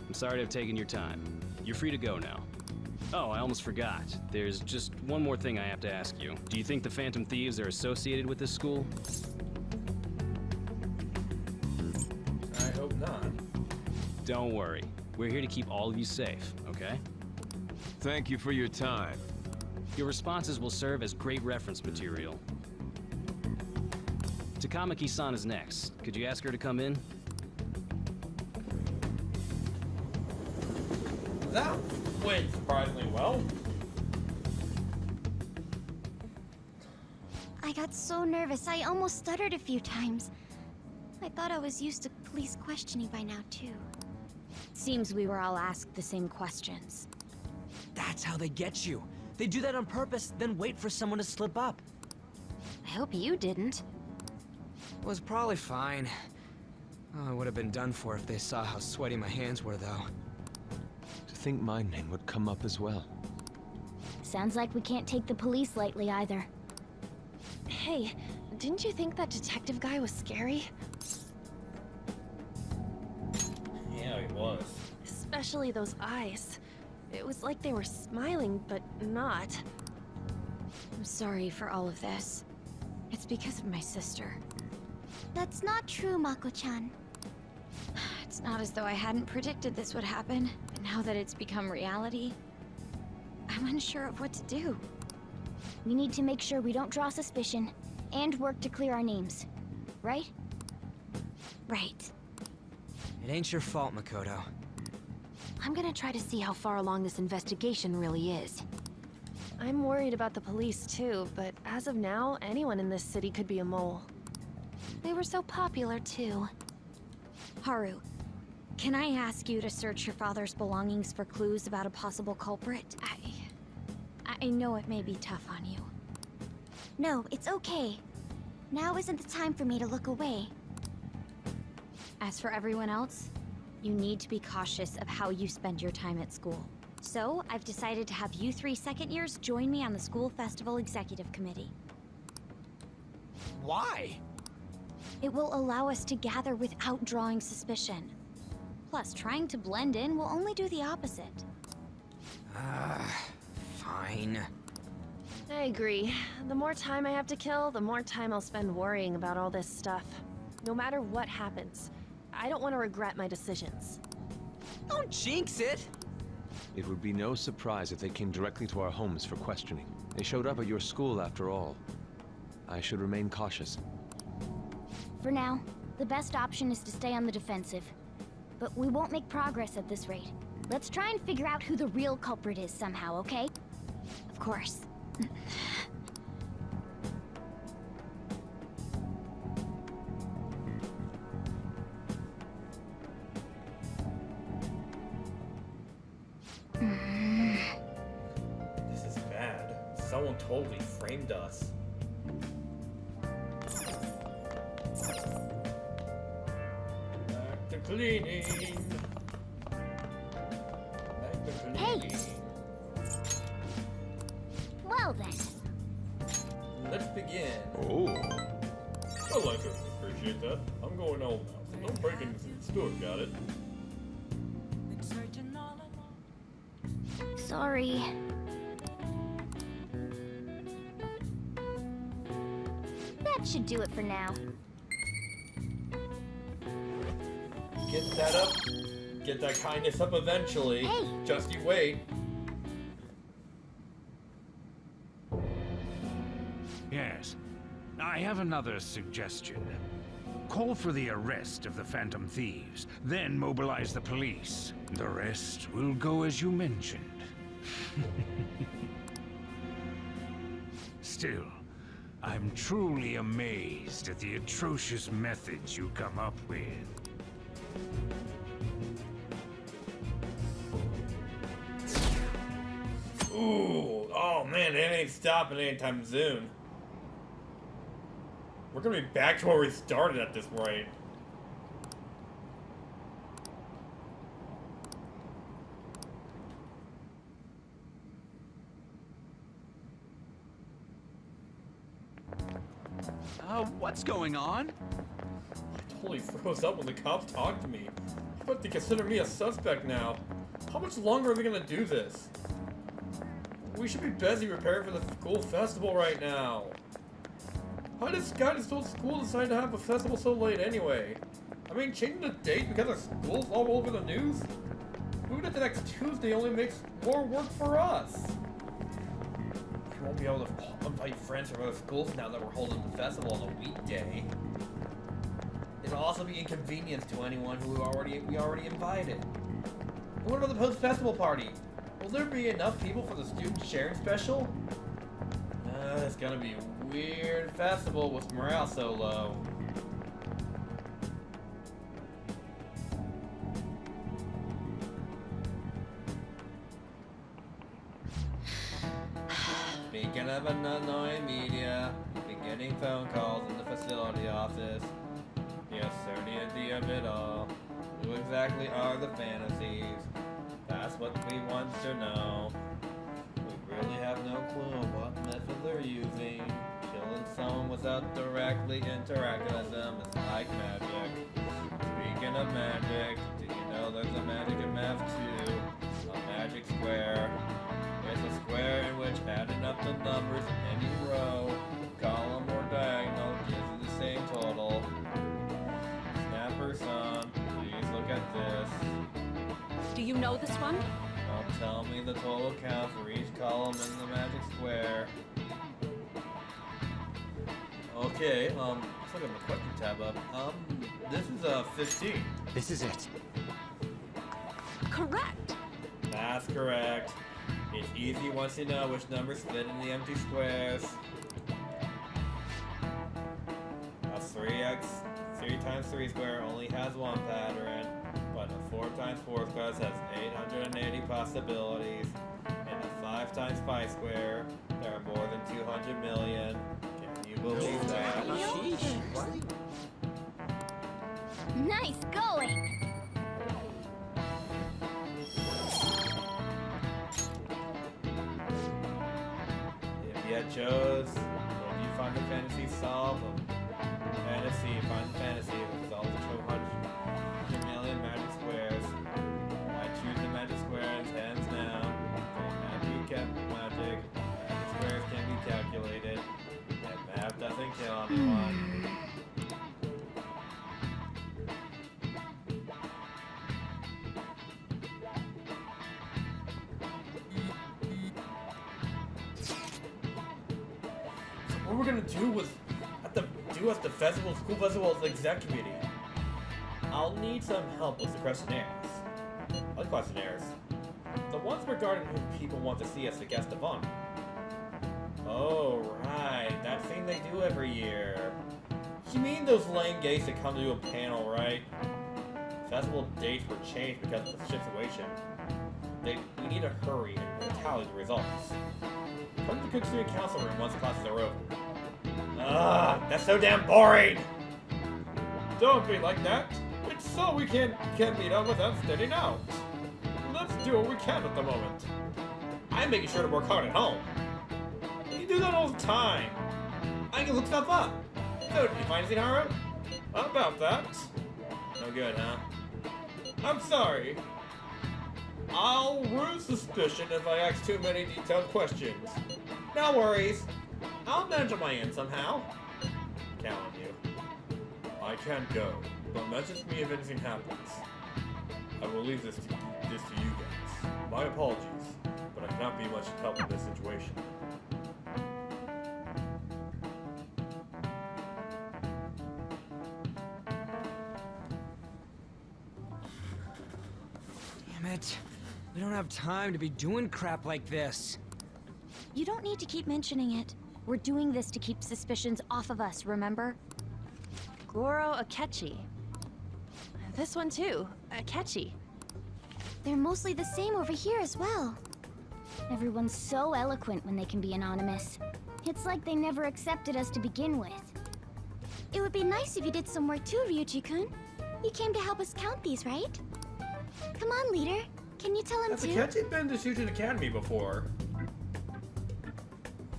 I'm sorry to have taken your time. You're free to go now. Oh, I almost forgot. There's just one more thing I have to ask you. Do you think the Phantom Thieves are associated with this school? I hope not. Don't worry. We're here to keep all of you safe, okay? Thank you for your time. Your responses will serve as great reference material. Takamaki-san is next. Could you ask her to come in? That went surprisingly well. I got so nervous, I almost stuttered a few times. I thought I was used to police questioning by now, too. Seems we were all asked the same questions. That's how they get you. They do that on purpose, then wait for someone to slip up. I hope you didn't. Was probably fine. Oh, I would have been done for if they saw how sweaty my hands were, though. To think my name would come up as well. Sounds like we can't take the police lightly either. Hey, didn't you think that detective guy was scary? Yeah, he was. Especially those eyes. It was like they were smiling, but not. I'm sorry for all of this. It's because of my sister. That's not true, Mako-chan. It's not as though I hadn't predicted this would happen, but now that it's become reality, I'm unsure of what to do. We need to make sure we don't draw suspicion, and work to clear our names. Right? Right. It ain't your fault, Makoto. I'm gonna try to see how far along this investigation really is. I'm worried about the police too, but as of now, anyone in this city could be a mole. They were so popular too. Haru, can I ask you to search your father's belongings for clues about a possible culprit? I know it may be tough on you. No, it's okay. Now isn't the time for me to look away. As for everyone else, you need to be cautious of how you spend your time at school. So, I've decided to have you 3 second years join me on the school festival executive committee. Why? It will allow us to gather without drawing suspicion. Plus, trying to blend in will only do the opposite. Fine. I agree. The more time I have to kill, the more time I'll spend worrying about all this stuff. No matter what happens, I don't want to regret my decisions. Don't jinx it! It would be no surprise if they came directly to our homes for questioning. They showed up at your school after all. I should remain cautious. For now, the best option is to stay on the defensive. But we won't make progress at this rate. Let's try and figure out who the real culprit is somehow, okay? Of course. This is bad. Someone totally framed us. Back to cleaning. Back to cleaning. Hey! Well then. Let's begin. Oh. Well, I certainly appreciate that. I'm going home now, so don't break into the store, got it? Sorry. That should do it for now. Get that up. Get that kindness up eventually. Hey. Just you wait. Yes. I have another suggestion. Call for the arrest of the Phantom Thieves, then mobilize the police. The rest will go as you mentioned. Still, I'm truly amazed at the atrocious methods you come up with. Ooh, oh man, it ain't stopping anytime soon. We're gonna be back to where we started at this rate. What's going on? I totally froze up when the cops talked to me. But they consider me a suspect now. How much longer are they gonna do this? We should be busy preparing for the school festival right now. How did Sky's school decide to have a festival so late anyway? I mean, changing the date because of school's all over the news? Moving it to next Tuesday only makes more work for us. We won't be able to invite friends from other schools now that we're holding the festival on a weekday. It'll also be inconvenience to anyone who we already invited. And what about the post-festival party? Will there be enough people for the student sharing special? It's gonna be a weird festival with morale so low. Speaking of annoying media, we've been getting phone calls in the facility office. Yes, sir, the idea of it all. Who exactly are the fantasies? That's what we want to know. We really have no clue what method they're using. Killing someone without directly interacting with them is like magic. Speaking of magic, did you know there's a magic in math too? A magic square. It's a square in which adding up the numbers in any row, column, or diagonal gives you the same total. Snapper-san, please look at this. Do you know this one? Now tell me the total count for each column in the magic square. Okay, let's look at the question tab up. This is 15. This is it. Correct. That's correct. It's easy once you know which numbers fit in the empty squares. A 3 times 3 square only has one pattern, but a 4 times 4 square has 880 possibilities. And a 5 times 5 square, there are more than 200 million. Can you believe that? Nice going! If you chose, when you find the fantasy, solve them. Fantasy, find the fantasy, which is all the 200 million magic squares. I choose the magic squares, hands down. They can't be kept magic. Magic squares can be calculated. And math doesn't kill anyone. What we're gonna do was at the festival, school festival's exec committee. I'll need some help with the questionnaires. What questionnaires? The ones regarding who people want to see as the guest of honor. Oh, right. That thing they do every year. You mean those lame gays that come to do a panel, right? Festival dates were changed because of the situation. We need to hurry and tally the results. Come to the student council room once classes are over. That's so damn boring! Don't be like that. It's so we can meet up without standing out. Let's do what we can at the moment. I'm making sure to work hard at home. You do that all the time. I can look stuff up. So, did you find anything, Haru? How about that? No good, huh? I'm sorry. I'll root suspicion if I ask too many detailed questions. No worries. I'll manage on my end somehow. Count on you. I can't go, but message me if anything happens. I will leave this to you guys. My apologies, but I cannot be much help in this situation. Damn it. We don't have time to be doing crap like this. You don't need to keep mentioning it. We're doing this to keep suspicions off of us, remember? Goro Akechi. This one too, Akechi. They're mostly the same over here as well. Everyone's so eloquent when they can be anonymous. It's like they never accepted us to begin with. It would be nice if you did some work too, Ryuji-kun. You came to help us count these, right? Come on, leader. Can you tell him Has too? Akechi been to Shujin Academy before?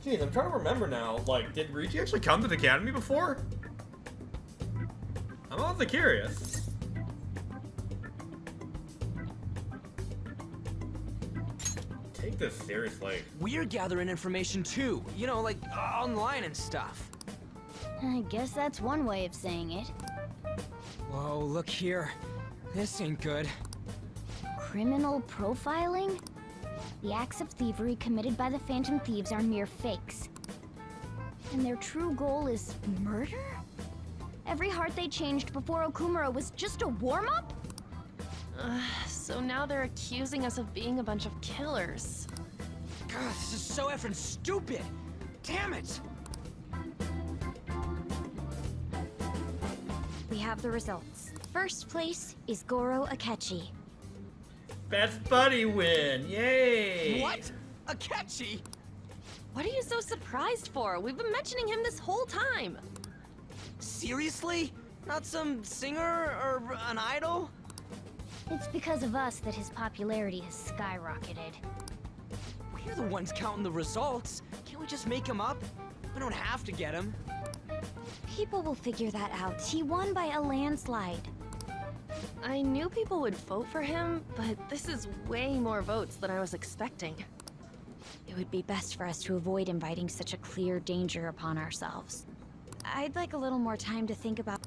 Jeez, I'm trying to remember now. Like, did Ryuji actually come to the academy before? I'm honestly curious. Take this seriously. We're gathering information too, you know, like online and stuff. I guess that's one way of saying it. Whoa, look here. This ain't good. Criminal profiling? The acts of thievery committed by the Phantom Thieves are mere fakes. And their true goal is murder? Every heart they changed before Okumura was just a warm-up? So now they're accusing us of being a bunch of killers. God, this is so effing stupid! Damn it! We have the results. First place is Goro Akechi. Best buddy win! Yay! What? Akechi? What are you so surprised for? We've been mentioning him this whole time. Seriously? Not some singer or an idol? It's because of us that his popularity has skyrocketed. We're the ones counting the results. Can't we just make him up? We don't have to get him. People will figure that out. He won by a landslide. I knew people would vote for him, but this is way more votes than I was expecting. It would be best for us to avoid inviting such a clear danger upon ourselves. I'd like a little more time to think about...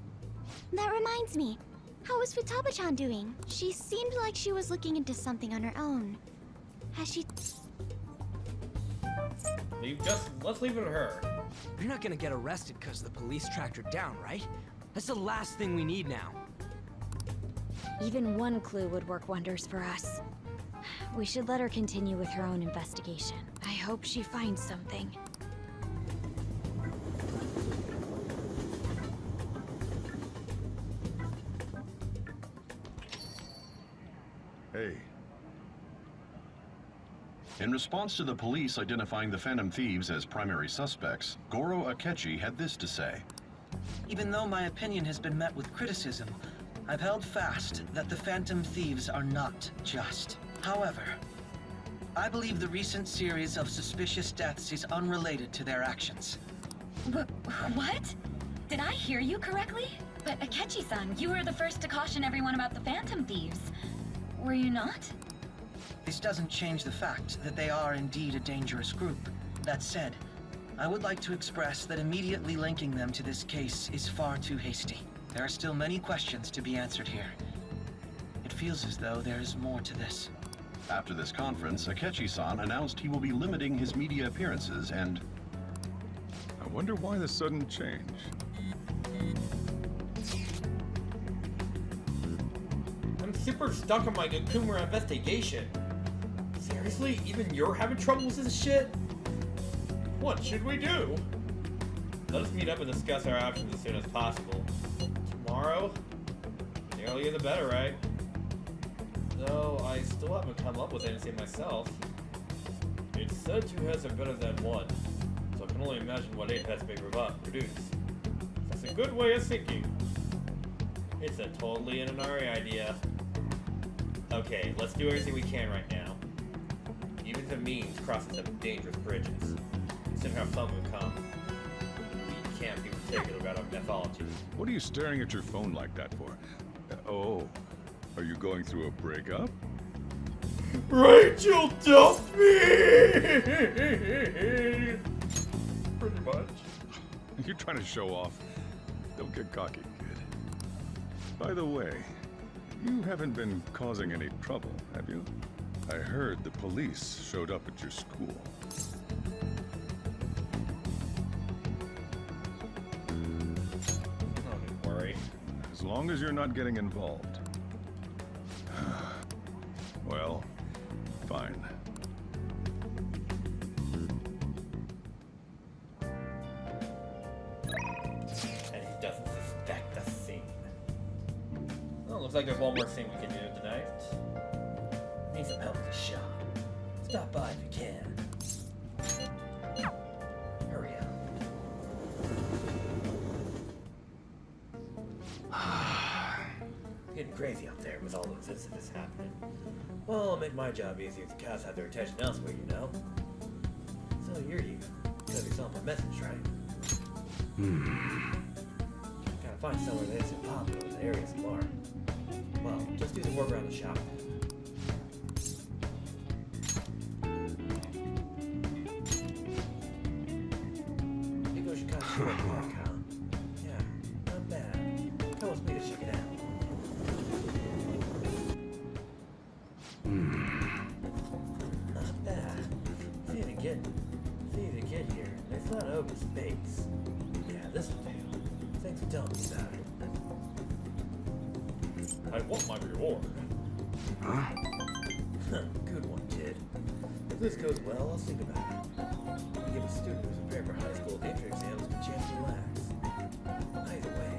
That reminds me. How is Futaba-chan doing? She seemed like she was looking into something on her own. Has she... Let's leave it to her. You're not gonna get arrested because the police tracked her down, right? That's the last thing we need now. Even one clue would work wonders for us. We should let her continue with her own investigation. I hope she finds something. Hey. In response to the police identifying the Phantom Thieves as primary suspects, Goro Akechi had this to say. Even though my opinion has been met with criticism, I've held fast that the Phantom Thieves are not just. However, I believe the recent series of suspicious deaths is unrelated to their actions. What? Did I hear you correctly? But Akechi-san, you were the first to caution everyone about the Phantom Thieves. Were you not? This doesn't change the fact that they are indeed a dangerous group. That said, I would like to express that immediately linking them to this case is far too hasty. There are still many questions to be answered here. It feels as though there is more to this. After this conference, Akechi-san announced he will be limiting his media appearances and... I wonder why the sudden change. I'm super stuck on my Gakumura investigation. Seriously? Even you're having trouble with this shit? What should we do? Let us meet up and discuss our options as soon as possible. Tomorrow? The earlier the better, right? Though I still haven't come up with anything myself. It's said 2 heads are better than 1, so I can only imagine what 8 heads may produce. That's a good way of thinking. It's a totally an Inari idea. Okay, let's do everything we can right now. Even if it means crossing some dangerous bridges. Consider how fun we've come. We can't be particular about our mythology. What are you staring at your phone like that for? Oh, are you going through a breakup? Rachel dumped me! Pretty much. You're trying to show off. Don't get cocky, kid. By the way, you haven't been causing any trouble, have you? I heard the police showed up at your school. Don't worry. As long as you're not getting involved. Well, fine. And he doesn't suspect the scene. Well, looks like there's one more thing we can do tonight. Need some help with the shop. Stop by if you can. Hurry up. Getting crazy out there with all those incidents happening. Well, it'll make my job easier if the cops have their attention elsewhere, you know? So you're you. Gotta be selling my message, right? Gotta find somewhere that isn't popular in the area smart. Well, just do some work around the shop. Maybe we should kind of show it back, huh? Yeah, not bad. Come with me to check it out. Not bad. See to get here. It's not open space. Yeah, this will do. Thanks for telling me about it. I want my reward. Huh? Good one, kid. If this goes well, I'll think about it. I give a student who's preparing for high school entry exams a chance to relax. Either way,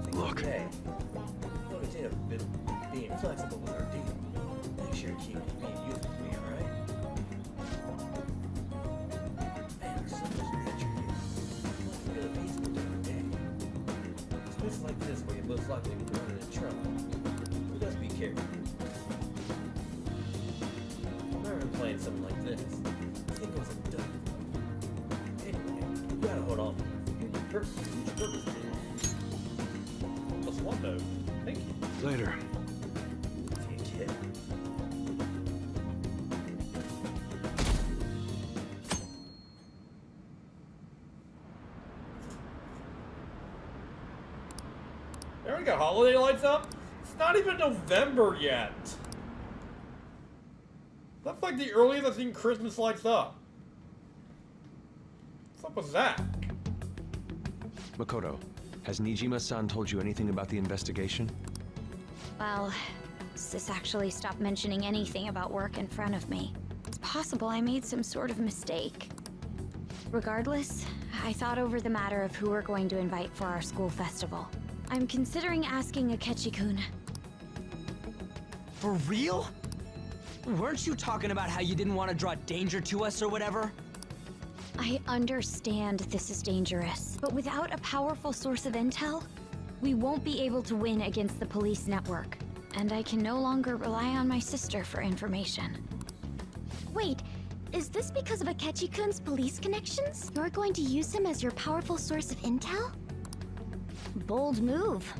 think Look. okay. Don't be a bit being flexible with our deal. Make sure to keep it being useful to me, alright? Man, there's so much nature here. Must feel a peaceful during the day. It's places like this where you're most likely to be running into trouble. So just be careful. I've never been playing something like this. I think it was a duck. Anyway, you gotta hold on. Your purpose is plus one note. Thank you. Later. See you, kid. They already got holiday lights up? It's not even November yet. That's like the earliest I've seen Christmas lights up. What's up with that? Makoto, has Nijima-san told you anything about the investigation? Well, Sis actually stopped mentioning anything about work in front of me. It's possible I made some sort of mistake. Regardless, I thought over the matter of who we're going to invite for our school festival. I'm considering asking Akechi-kun. For real? Weren't you talking about how you didn't want to draw danger to us or whatever? I understand this is dangerous, but without a powerful source of intel, we won't be able to win against the police network. And I can no longer rely on my sister for information. Wait, is this because of Akechi-kun's police connections? You're going to use him as your powerful source of intel? Bold move.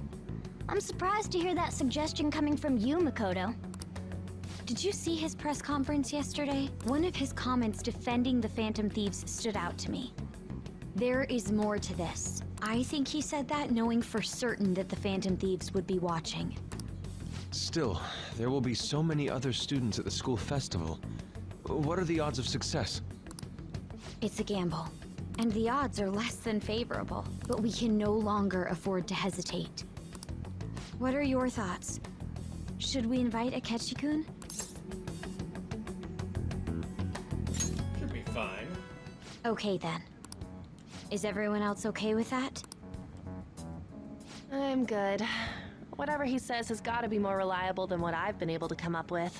I'm surprised to hear that suggestion coming from you, Makoto. Did you see his press conference yesterday? One of his comments defending the Phantom Thieves stood out to me. There is more to this. I think he said that knowing for certain that the Phantom Thieves would be watching. Still, there will be so many other students at the school festival. What are the odds of success? It's a gamble, and the odds are less than favorable, but we can no longer afford to hesitate. What are your thoughts? Should we invite Akechi-kun? Should be fine. Okay then. Is everyone else okay with that? I'm good. Whatever he says has got to be more reliable than what I've been able to come up with.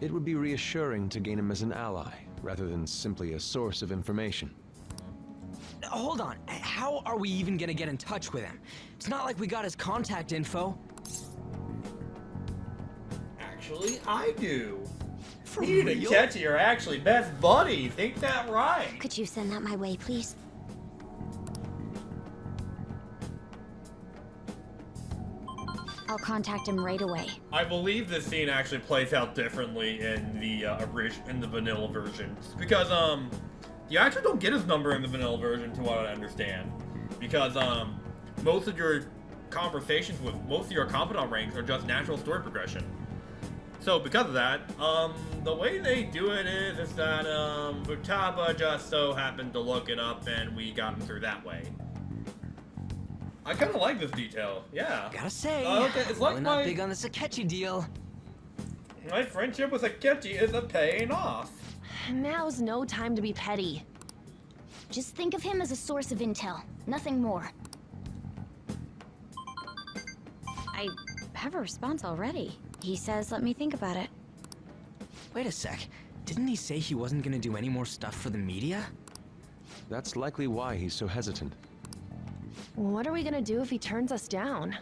It would be reassuring to gain him as an ally, rather than simply a source of information. Hold on, how are we even gonna get in touch with him? It's not like we got his contact info. Actually, I do. For Me and real? Akechi are actually best buddies. Ain't that right? Could you send that my way, please? I'll contact him right away. I believe this scene actually plays out differently in the vanilla version, because you actually don't get his number in the vanilla version, to what I understand, because most of your conversations with most of your confidant ranks are just natural story progression. So because of that, the way they do it is that Futaba just so happened to look it up and we got him through that way. I kind of like this detail, yeah. Gotta say, okay, it's like really not big on this Akechi deal. My friendship with Akechi is paying off. Now's no time to be petty. Just think of him as a source of intel, nothing more. I have a response already. He says, let me think about it. Wait a sec. Didn't he say he wasn't gonna do any more stuff for the media? That's likely why he's so hesitant. What are we gonna do if he turns us down?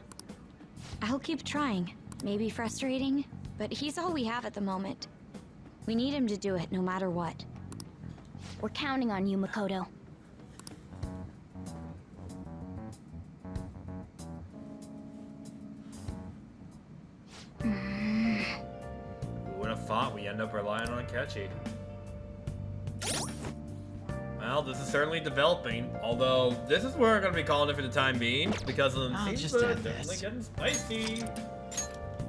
I'll keep trying. Maybe frustrating, but he's all we have at the moment. We need him to do it no matter what. We're counting on you, Makoto. Who would have thought we end up relying on Akechi? Well, this is certainly developing, although this is where I'm going to be calling it for the time being, because the scenes are definitely getting spicy.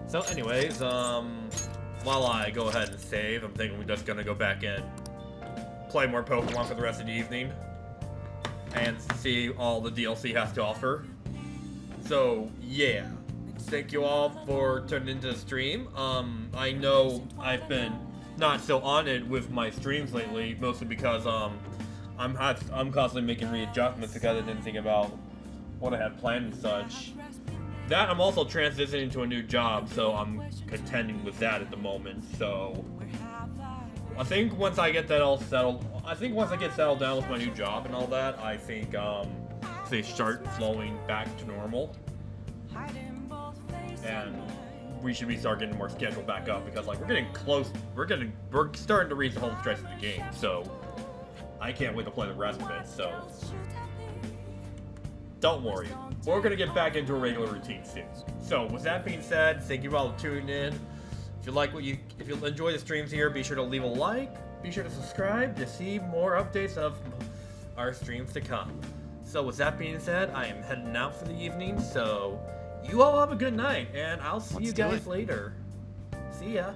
So anyways, while I go ahead and save, I'm thinking we're just going to go back and play more Pokemon for the rest of the evening, and see all the DLC has to offer. So, yeah. Thank you all for tuning into the stream. I know I've been not so on it with my streams lately, mostly because I'm constantly making readjustments because I didn't think about what I had planned and such. That I'm also transitioning to a new job, so I'm contending with that at the moment. So I think once I get that all settled, once I get settled down with my new job and all that, I think they start flowing back to normal. And we should start getting more scheduled back up, because like we're getting close, we're starting to reach the home stretch of the game, so I can't wait to play the rest of it. So don't worry, we're gonna get back into a regular routine soon. So with that being said, thank you all for tuning in. If you enjoy the streams here, be sure to leave a like, be sure to subscribe to see more updates of our streams to come. So with that being said, I am heading out for the evening, so you all have a good night, and I'll see you guys later. See ya.